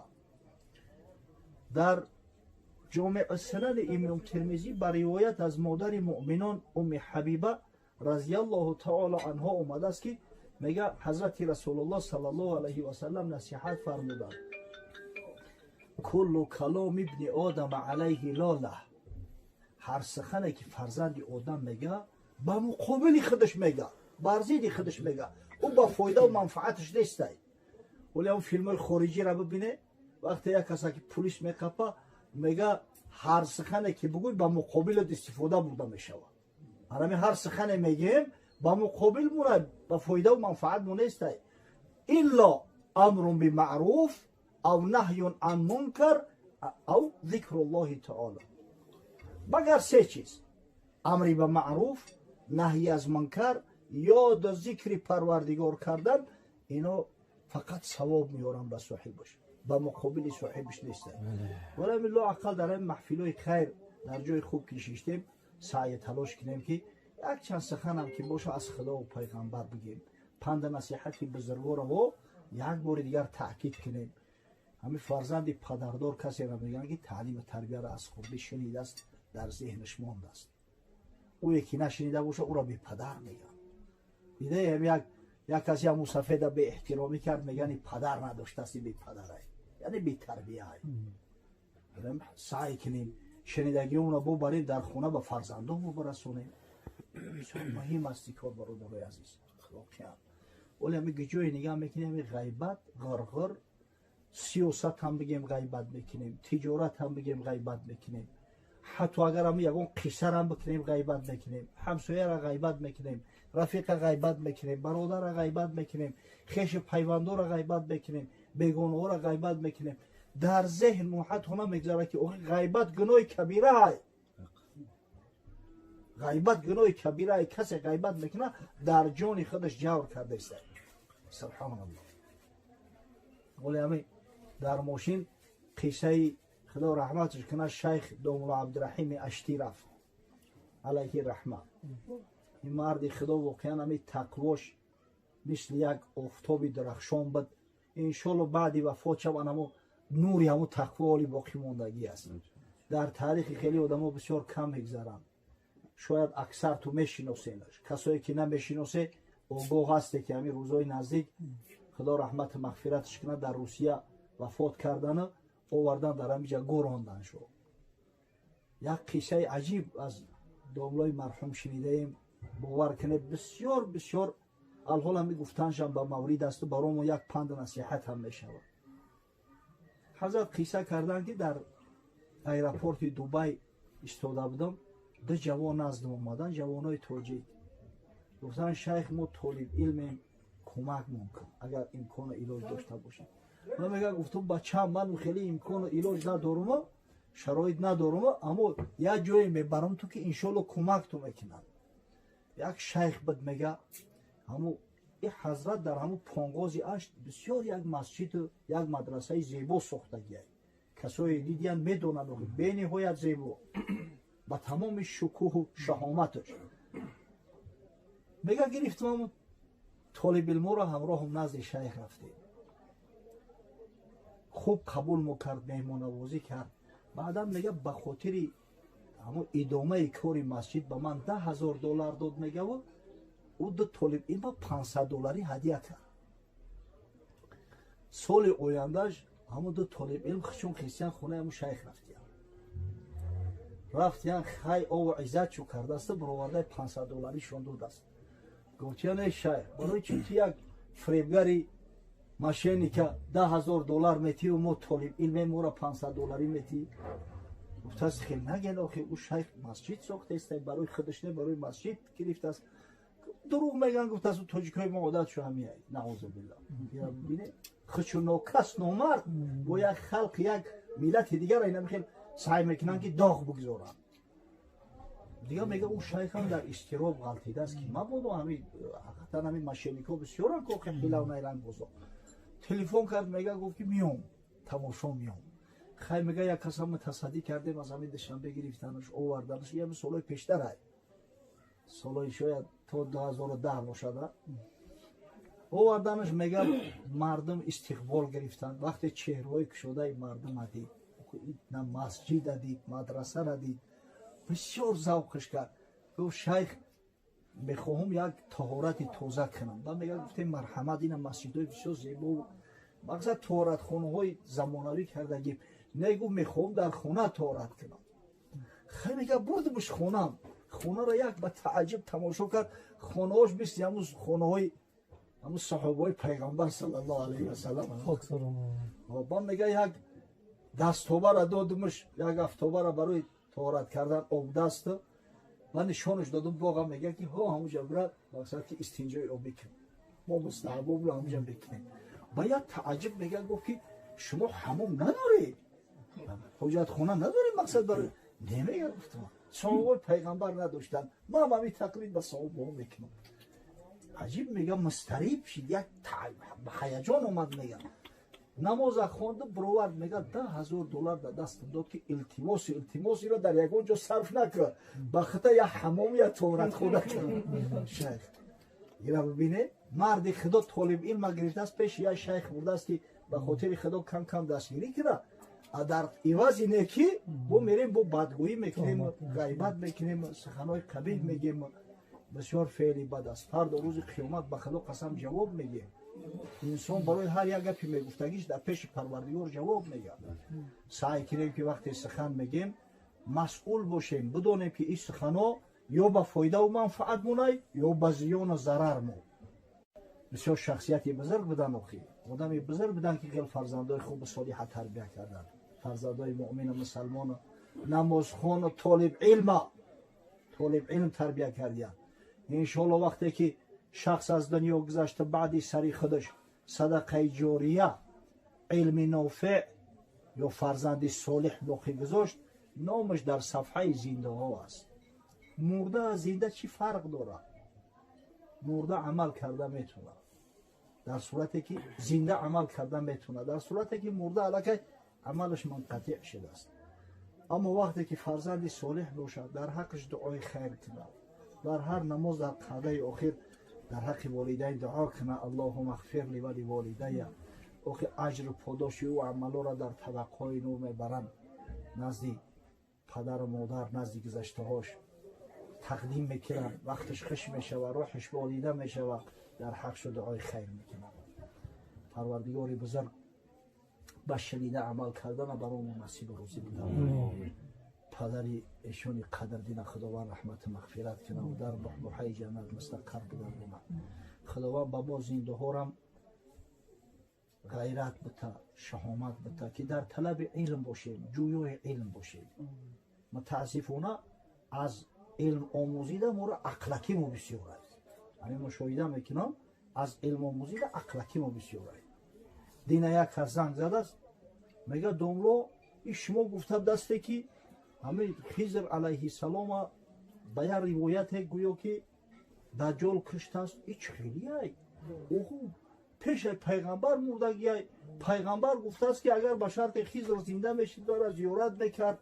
در جامع سند امام ترمذی بر روایت از مادر مؤمنان ام حبیبه رضی الله تعالی عنها اومده است که میگه حضرت رسول الله صلی الله علیه و سلم نصیحت فرمودند: کل کلام ابن آدم علیه لاله، هر سخنی که فرزند آدم میگه به مقابل خودش میگه، بر ضد خودش میگه، او با فایده و منفعتش نیست. ولی اون فیلم خارجی را ببینه، وقتی یک کسی که پلیس میکپه میگه هر سخنی که بگوی به مقابل استفاده برده میشود. همین هر سخنی میگیم با مقابل مونه، با فایده و منفعت مونه است. الا امر بمعروف او نهی عن منکر او ذکر الله تعالی. مگر سه چیز: امر به معروف، نهی از منکر، یاد ذکر پروردگار کردن. اینا فقط ثواب میارن به صاحبش، به مقابل صاحبش نیست. ولی الله اقل در این محفلای خیر در جای خوب کشیدیم، سعی تلاش کنیم که یک چند سخن هم که باشه از خدا و پیغمبر بگیم، پند نصیحت بزرگوار رو یک بار دیگر تاکید کنیم. همین فرزند پدردار کسی را میگن که تعلیم و تربیت را از خودی شنیده است، در ذهنش مانده است. او یکی نشنیده باشه او را به پدر میگن. دیده هم یک کسی هم سفید به احترامی کرد، میگن پدر نداشته است، به پدره، یعنی به تربیه. سعی کنیم شنیدگی اون را ببریم در خونه به فرزندان برسونیم. بسیار مهم است کار برادرای عزیز. واقعا ولی همین جای نگاه میکنیم غیبت، غرغر، سیاست هم بگیم غیبت میکنیم، تجارت هم بگیم غیبت میکنیم، حتی اگر هم یکون قصر هم بکنیم غیبت میکنیم، همسایه را غیبت میکنیم، رفیق غیبت میکنیم، برادر را غیبت میکنیم، خویش پیوندو را غیبت میکنیم، بیگانه ها را غیبت میکنیم. در ذهن موحد هنه میگذاره که غیبت گناه کبیره های. غیبت گناه کبیره های. کسی غیبت میکنه در جان خودش جور کرده است. سبحان الله. ولی همین در ماشین قصه خدا رحمتش کنه شیخ دوملا عبدالرحیم اشتی رفت علیه رحمه. این مرد خدا واقعا همین تقواش مثل یک آفتاب درخشان بود. انشالله بعدی وفات شد اما نوری همون تقوا باقی موندگی است. در تاریخ خیلی آدم ها بسیار کم میگذرن، شاید اکثر تو میشناسینش. کسایی که نمیشناسه آگاه هسته که همین روزای نزدیک خدا رحمت مغفرتش کنه در روسیه وفات کردن، آوردن در همینجا گوراندن شد. یک قصه عجیب از داملای مرحوم شنیده ایم، باور کنه بسیار بسیار الحال هم گفتنشم به مورد است و برامون یک پند نصیحت هم میشود. حضرت قصه کردن که در ایرپورت دبی ایستاده بودم، دو جوان نزدم اومدن، جوانای تاجیک. گفتن شیخ ما طالب علم، کمک ممکن اگر امکان علاج داشته باشیم. من میگم گفتم بچه من خیلی امکان علاج ندارم، شرایط ندارم، اما یک جایی میبرم تو که انشالله کمک تو میکنم. یک شیخ بد میگه همو این حضرت در همو پانگازی اشت بسیار یک مسجد یک مدرسه زیبا ساختگی کسایی دیدین میدونن به نهایت زیبا با تمام شکوه و شهامتش. میگه گرفتم طالب علم را همراه نزد شیخ رفتیم، خوب قبول میکرد، مهمان نوازی کرد. بعدا میگه به خاطر همون ادامه کاری مسجد به من $10,000 داد. میگه او دو طالب علم $500 هدیه کرد. سال آیندهش همون دو طالب علم چون خیستیان خونه همون شیخ رفتیان خیلی او عزت شو کرده است، برآورده $500 شون داد است. گفتیان ای شیخ برای چی تو یک فریبگری ماشینی که $10,000 میتی و ما طالب علم ما را $500 میتی؟ گفت است خیلی نگن آخه او شیخ مسجد ساخته است، برای خودش نه برای مسجد گرفته است. دروغ میگن. گفت است تاجیکای ما عادت شو همیه. نعوذ بالله. یا ببینه خودشو ناکس نامرد با یک خلق یک ملت دیگر اینا میخوان سعی میکنن که داغ بگذارن. دیگه میگه او شیخ هم در استراب غلطیده است که ما بودو همین حقیقتا همین ماشینیکا بسیارن که خیلی نیرنگ بزرگ. تلفن کرد میگه گفت که میام تماشا میام. خیلی میگه یک کس هم تصدی کردیم از همین دوشنبه گرفتنش آوردنش. یه سالای پیشتر های سالای شاید تا 2010 باشد آوردنش. میگه مردم استقبال گرفتن. وقتی چهرهای کشوده مردم دید، نه مسجد دید مدرسه دید، بسیار ذوقش کرد. گفت شیخ میخواهم یک طهارت تازه کنم. و میگه گفتیم مرحمت این مسجدهای بسیار زیبا مقصد طهارت خانه های زمانوی کردگیم. نگو میخواهم در خانه طهارت کنم. خیلی میگه بردمش خونم. خونه را یک به تعجب تماشا کرد. خانه هاش بیست همون خانه های همون صحابه های پیغمبر صلی الله علیه و سلم. با میگه یک دستوبه را دادمش، یک افتوبه را برای طهارت کردن آب دست و نشانش دادم. باقا میگه که ها همونجا برد مقصد که استنجای آب بکنیم، ما مستحبا رو همونجا بکنیم. باید تعجب میگه گفت که شما حمام ندارید، حجت خونه ندارید مقصد برای نمیگه. گفتم صحابه پیغمبر نداشتن، ما هم همین تقلید به صحابه میکنم. عجیب میگه مستریب شید، یک هیجان اومد. میگه نماز خوانده برآورد. میگه $10,000 در دستم داد که التماسی را در یگان جا صرف نکرد، به خاطر یا حمام یا طهارت خونه کرد. شیخ اینا ببینه مرد خدا طالب علم گرفته است، پیش یا شیخ برده است که به خاطر خدا کم کم دستگیری کنه. در عوض اینه که ما میریم با بدگویی میکنیم، غیبت میکنیم، سخنهای قبیح میگیم، بسیار فعلی بد است. فردا روز قیامت به خدا قسم جواب میگه. انسان برای هر یک گپی میگفتگیش در پیش پروردگار جواب میگه. سعی کنیم که وقتی سخن میگیم مسئول باشیم، بدونیم که این سخنها یا به فایده و منفعت مونه یا به زیان و ضرر مو. بسیار شخصیتی بزرگ بدن، آدمی بزرگ بدن که خیلی فرزندای خوب و صالح تربیت کردن، فرزندای مؤمن و مسلمان، نمازخوان و طالب علم تربیت کردن. انشالله وقتی که شخص از دنیا گذشته بعدی سری خودش صدقه جاریه، علم نافع یا فرزند صالح باقی گذاشت، نامش در صفحه زنده ها است. مرده از زنده چی فرق داره؟ مرده عمل کرده میتونه، در صورتی که زنده عمل کرده میتونه، در صورتی که مرده علاقه عملش منقطع شده است. اما وقتی که فرزند صالح باشد در حقش دعای خیر کنه، در هر نماز در قعده آخر در حق والدین دعا کنه اللهم اغفر لی و لوالدی، آخه اجر و پاداش او عملا را در طبقهای نور میبرن، نزد پدر و مادر نزد گذشته هاش تقدیم میکنن، وقتش خوش میشه و روحش بالیده میشه و در حقش دعای خیر میکنن. پروردگار بزرگ با شنیده عمل کردن برامون نصیب و روزی بده. پدری ایشونی قدردین خداوند رحمت مغفرت کنه و در بحبوحه جنت مستقر بگردونه. خداوند با ما زنده هارم غیرت بده، شهامت بده که در طلب علم باشیم، جویای علم باشیم. متاسفانه از علم آموزیده ما را اقلکی ما بسیار است. یعنی مشاهده میکنم از علم آموزیده اقلکی ما بسیار است. دین یک کس زنگ زده است میگه دوملو این شما گفته دسته که همین خضر علیه السلام به یک روایت گویا که دجال کشته است. این خیلی ای اوه پیش پیغمبر مردگی پیغمبر گفته است که اگر بشر که خضر زنده میشد داره زیارت میکرد.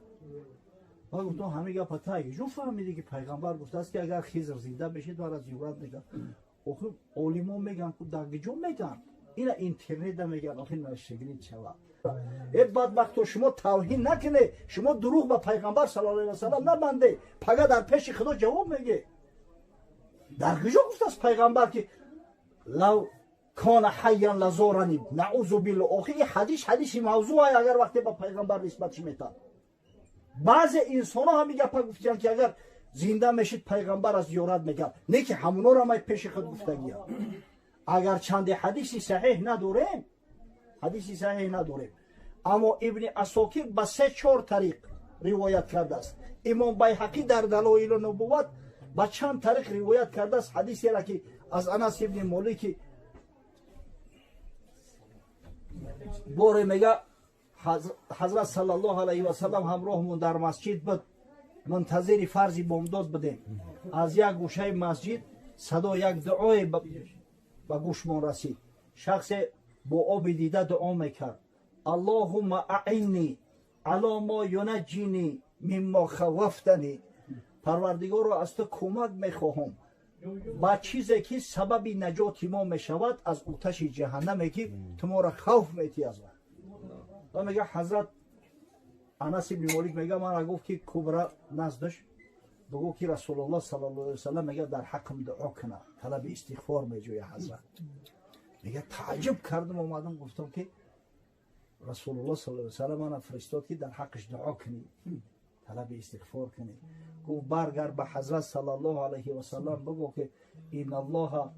ما گفتم همه گپ پتاگی جو فهمیدی که پیغمبر گفته است که اگر خضر زنده بشه داره زیارت میکرد. آخه علما میگن که دگجو میگن اینا اینترنت میگن آخه نشگری چوا ای بدبخت شما توهین نکنه شما دروغ به پیغمبر صلی الله علیه و سلم نبنده پگه در پیش خدا جواب میگه. در کجا گفته است پیغمبر که لو کان حیا لزورنی نعوذ بالله. آخه این حدیث موضوع است اگر وقتی به پیغمبر نسبت میتن. بعض انسان ها هم گپ گفتن که اگر زنده میشید پیغمبر از زیارت میکرد نه که همونا را ما پیش خود گفتگی ها. اگر چند حدیثی صحیح نداریم اما ابن اساکر به 3-4 طریق روایت کرده است. امام بیهقی در دلایل النبوت با چند طریق روایت کرده است حدیثی را که از انس ابن مالک باره میگه حضرت صلی الله علیه و سلم همراهمون در مسجد بود منتظر فرض بامداد بودیم. از یک گوشه مسجد صدا یک دعای به گوشمان رسید. شخص با آب دیده دعا میکرد اللهم اعنی علی ما ینجینی مما خوفتنی. پروردگار را از تو کمک میخواهم با چیزی که سبب نجات ما میشود از آتش جهنمی که تو ما را خوف میتی از آن. و میگه حضرت انس بن مالک میگه من گفت که کبرا نزدش بگو که رسول الله صلی الله علیه و سلم میگه در حقم دعا کنه طلب استغفار میجوی. حضرت میگه تعجب کردم اومدم گفتم که رسول الله صلی الله علیه و سلم من فرستاد که در حقش دعا کنی طلب استغفار کنی. گفت برگرد به حضرت صلی الله علیه و سلم بگو که ان الله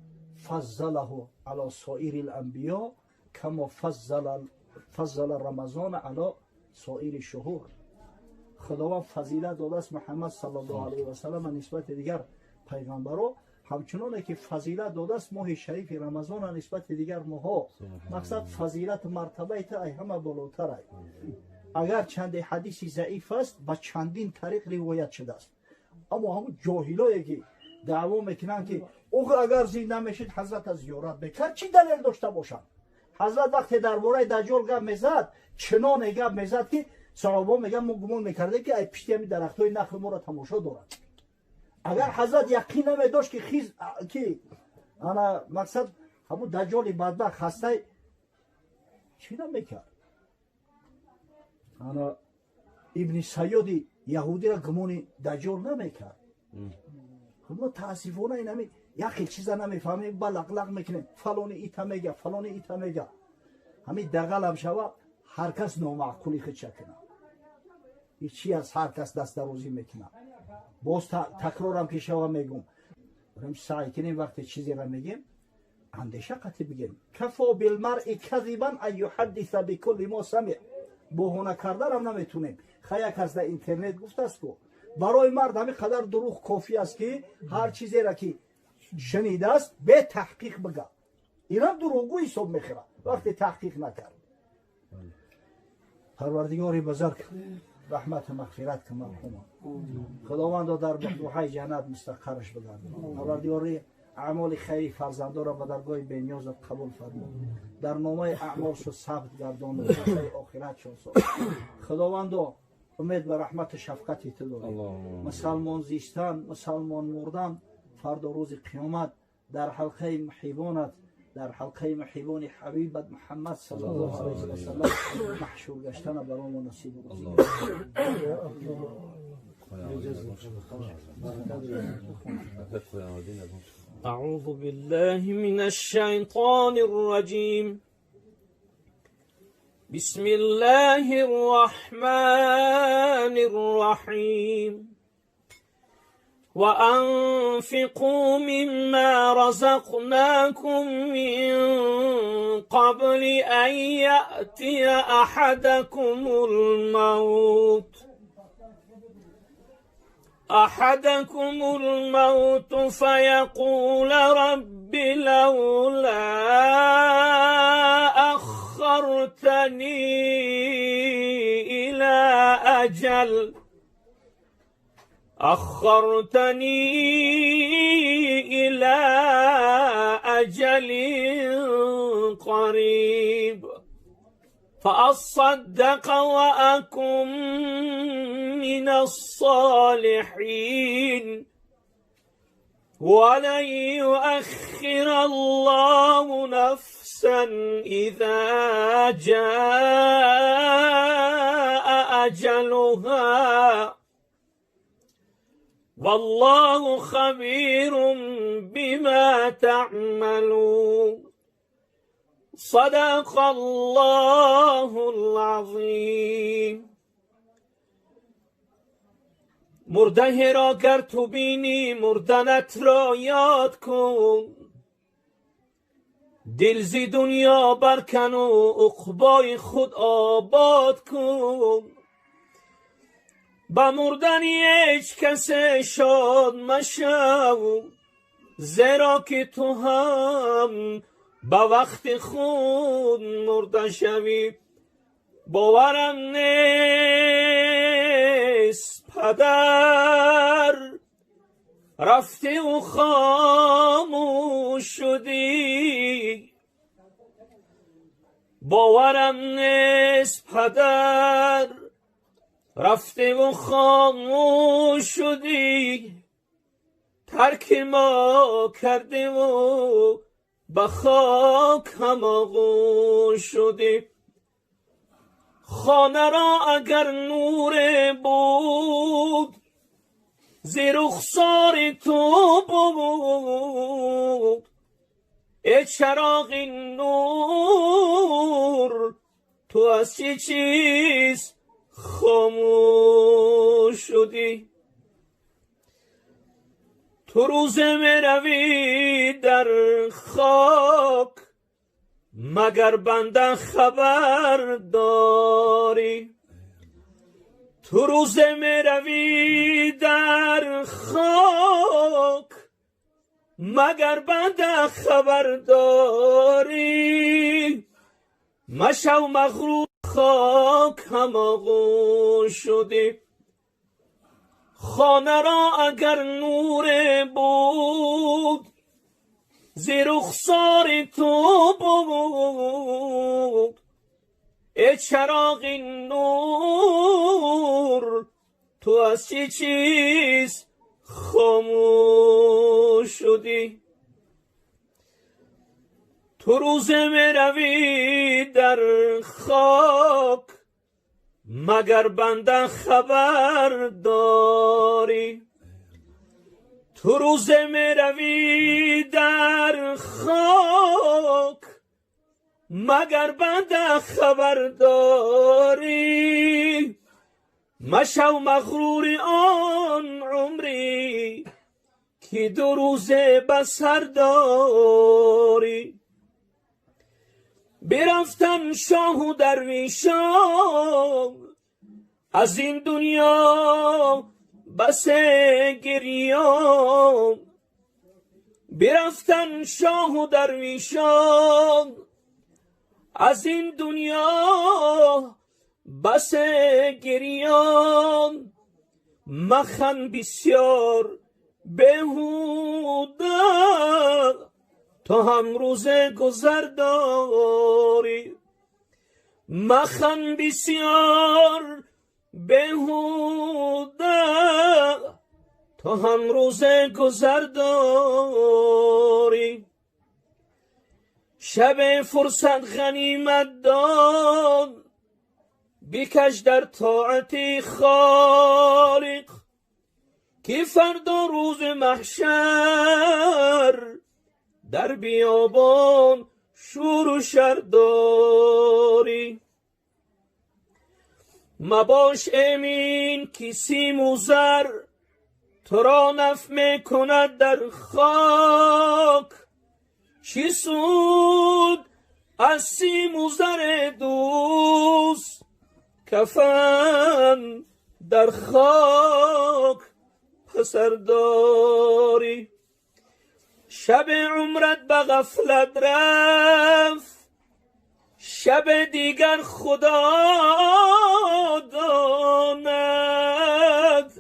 فضله علی سایر الانبیاء کما فضل رمضان علی سایر الشهور. خداوند فضیلت داده است محمد صلی الله علیه و سلم نسبت دیگر پیغمبران همچنانه که فضیلت داده است ماه شریف رمضان نسبت دیگر ماها. مقصد فضیلت مرتبه تا همه بالاتر است. اگر چند حدیثی ضعیف است با چندین طریق روایت شده است اما همون جاهلایی که دعوا میکنن که اوه اگر زنده میشید حضرت از زیارت بکرد چی دلیل داشته باشند؟ حضرت وقتی درباره دجال گپ میزد چنان گپ میزد که صحابه میگن ما گمان میکرده که ای پشتی همین درختای نخل ما را تماشا دارد. اگر حضرت یقین نمیداشت که انا مقصد همون دجال بدبخت خسته چی نمیکرد. انا ابن سیاد یهودی را گمان دجال نمیکرد. خب متاسفانه اینمی یکی چیزا نمیفهمیم بلق میکنه فلانی ایتا میگه فلانی ایتا میگه همین دغل هم شوه هر کس نامعقولی خود کنه هیچی از هر کس دست دروزی میکنه. باز تکرارم که شوه میگم بریم سعی کنیم وقتی چیزی را میگیم اندیشه قطع بگیم. کفا بالمرء کذبا ان یحدث بكل ما سمع. بهونه کردن هم نمیتونیم. خیلی کس در اینترنت گفته است که برای مرد همین قدر دروغ کافی است که هر چیزی را که شنیده است به تحقیق بگه. اینا دروغگو حساب میخوره وقتی تحقیق نکرد. پروردگار بزرگ رحمت و مغفرت که مرحوم خداوند در بحر جنت مستقرش بگردان. پروردگار اعمال خیری فرزندان را به درگاه بی‌نیاز قبول فرما. در نامه اعمالش ثبت گردان و آخرتشون ساخت. خداوند امید و رحمت و شفقت تو داریم. مسلمان زیستن مسلمان مردن فردا روز قیامت در حلقه محبانت در حلقه محبان حبیبت محمد صلی الله علیه و سلم محشور گشتن برامون نصیب کنید. أعوذ بالله من الشيطان الرجيم. بسم الله الرحمن الرحيم. وأنفقوا مما رزقناكم من قبل أن يأتي أحدكم الموت فيقول رب لولا أخرتني إلى أجل قريب فأصدق وأكن من الصالحين ولن يؤخر الله نفسا إذا جاء أجلها والله خبير بما تعملون صدق الله العظیم. مرده را گر تو بینی مردنت را یاد کن، دل زی دنیا برکن و عقبای خود آباد کن. با مردن هیچ کس شاد مشو، زیرا که تو هم با وقت خود مرده شوی. باورم نیست پدر رفته و خاموش شدی، باورم نیست پدر رفته و خاموش شدی. ترک ما کرده و به خاک هم آغوش شدی. خانه را اگر نور بود ز رخسار تو بود، ای چراغ نور تو از چه چیز خاموش شدی؟ تو روز می روی در خاک مگر بنده خبر داری؟ تو روز می روی در خاک مگر بنده خبر داری؟ مشو مغرور خاک هم آغوش شدی. خانه را اگر نور بود ز رخسار تو بود، ای چراغ نور تو از چه چیز خاموش شدی؟ تو روز می روی در خاک مگر بنده خبر داری؟ تو روز می روی در خاک مگر بنده خبر داری؟ مشو مغرور آن عمری که دو روزه بسر داری. برفتن شاه و درویشان از این دنیا بس گریان. برفتن شاه و درویشان از این دنیا بس گریان. مخن بسیار بهوده تو هم روز گذر داری. مخن بسیار بهوده تو هم روز گذر داری. شب فرصت غنیمت دان بکش در طاعت خالق، که فردا روز محشر در بیابان شور و شر داری. مباش امین که سیم و زر تو را نفع می کند در خاک. چی سود از سیم و زر دوست کفن در خاک پسر داری. شب عمرت به غفلت رفت، شب دیگر خدا داند.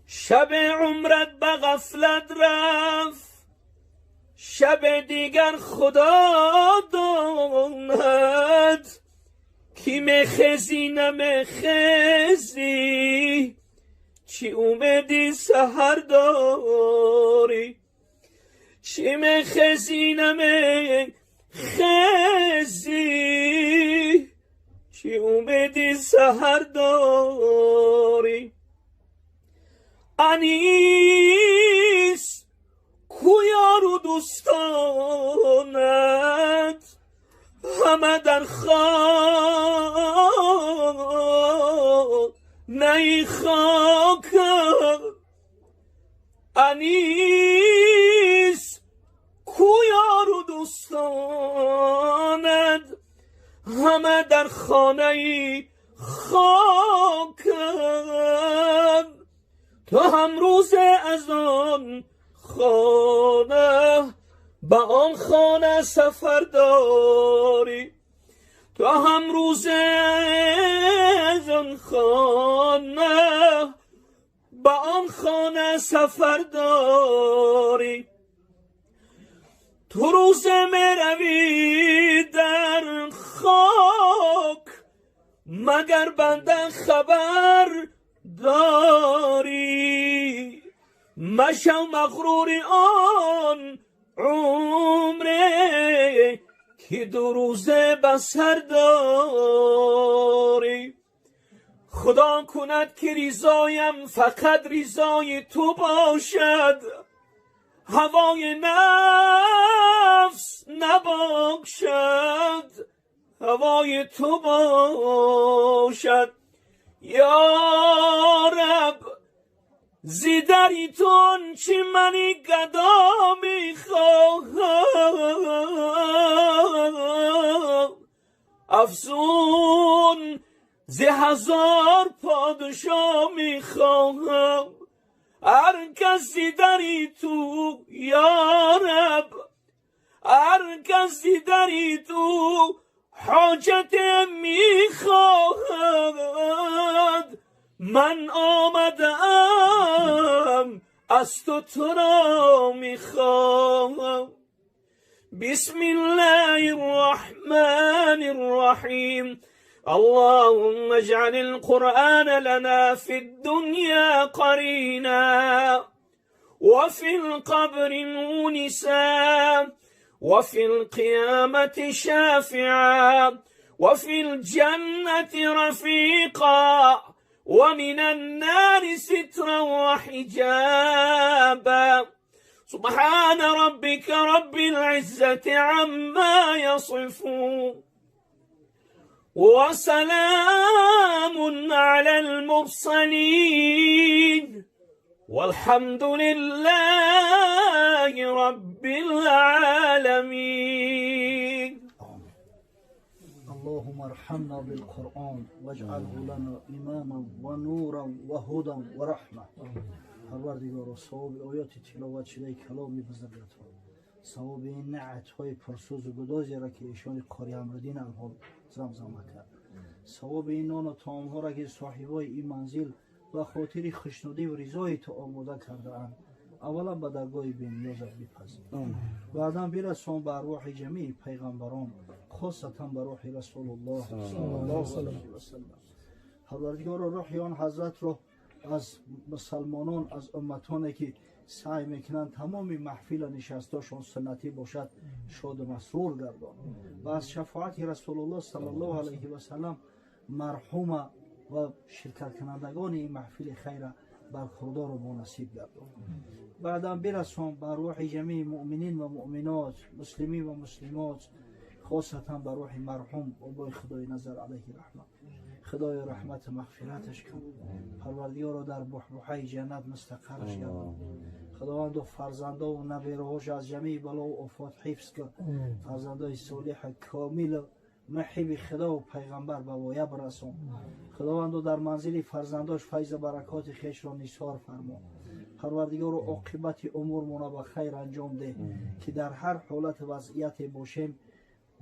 شب عمرت به غفلت رفت، شب دیگر خدا داند کی مخزی نمخزی چی اومدی سحر داری چی مخزی نمخزی چی اومدی سحر داری انیس کو یارو دوستانت همه در خانه خاک انیس کو یارو دوستانت همه در خانه خاک تو هم روز از آن خانه به آن خانه سفر داری تو هم روز از آن خانه به آن خانه سفر داری تو روز میروی در خاک مگر بنده خبر داری مشو مغروری آن عمره که دو روزه بسر داری خدا کند که ریزایم فقط ریزای تو باشد هوای نفس نباشد هوای تو باشد یا رب زیدری تون چی منی گدا میخواهم افزون زی هزار پادشاه میخواهم هر کسی دری تو یا رب هر کسی دری تو حاجت میخواهد من آمدم از تو را میخواهم بسم الله الرحمن الرحیم اللهم اجعل القرآن لنا في الدنيا قرينا وفي القبر مونسا وفي القيامة شافعا وفي الجنة رفيقا ومن النار سترا وحجابا سبحان ربك رب العزة عما يصفون وسلام على المرسلين والحمد لله رب العالمين اللهم ارحمنا بالقرآن واجعله لنا إماما ونورا وهدى ورحمة پروردگارا ثواب آیات تلاوت شده کلام بزرگت ثواب این نعت های پرسوز و گدازی را که ایشان قاری امردین الحال زمزمه کرد ثواب این نان و طعام ها را که صاحبای این منزل و خاطر خشنودی و رضای تو آماده کرده اند اولا به درگاه بی‌نیازت بپذیر بعدا برسان به ارواح جمیع پیغمبران خاصتا به روح رسول الله صلی الله علیه و سلم پروردگارا روح آن حضرت را از مسلمانان از امتانی که سعی میکنند تمام محفل نشستاشون سنتی باشد شاد و مسرور گردان و از شفاعت رسول الله صلی الله علیه و سلم مرحوم و شرکت کنندگان این محفل خیر برخوردار و مناسب گردان بعدا برسان بر روح جمیع مؤمنین و مؤمنات مسلمین و مسلمات خاصتا بر روح مرحوم ابای خدای نظر علیه رحمت خدای رحمت مغفرتش کن پروردگارا در بحبوحه جنت مستقرش گردان خداوند فرزنده و نوه‌هاش از جمیع بلا و آفات حفظ کن فرزندای صالح کامل محب خدا و پیغمبر به وایه برسون خداوند در منزل فرزنداش فیض برکات خویش را نثار فرما پروردگار و عاقبت امور مون به خیر انجام ده که در هر حالت وضعیت باشیم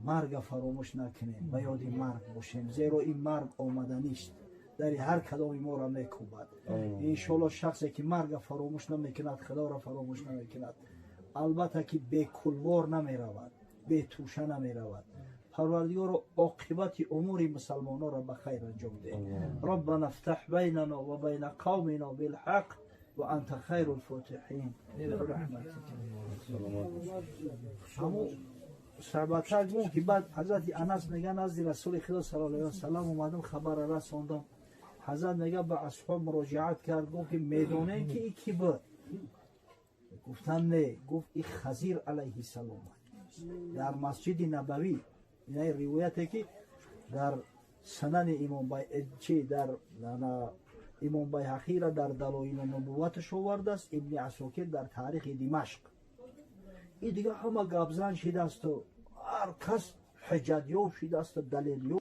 مرگ فراموش نکنیم و یاد مرگ باشیم زیرا این مرگ آمده نیست در هر کدام ما را میکوبد انشالله شخصی که مرگ فراموش نمیکند خدا را فراموش نمیکند البته که به کلوار نمی رود، به توشه نمی رود. پروردگار عاقبت امور مسلمانان را به خیر انجام ده. ربنا افتح بیننا و بین قومنا بالحق و انت خیر الفاتحین برحمتک. همون صحبت گفت که بعد حضرت انس میگه نزد رسول خدا صلی الله علیه و سلم اومدم خبر را رسوندم. حضرت میگه به اصحاب مراجعت کرد، گفت که میدونین که کی بود؟ گفتن نه. گفت این خضر علیه السلام در مسجد نبوی. این روایتی که در سنن امام در امام بیهقی را در دلایل نبوتش آورده است، ابن عساکر در تاریخ دمشق. این دیگه همه گبزن شده است و هر کس حجت یاب شده است و دلیل یاب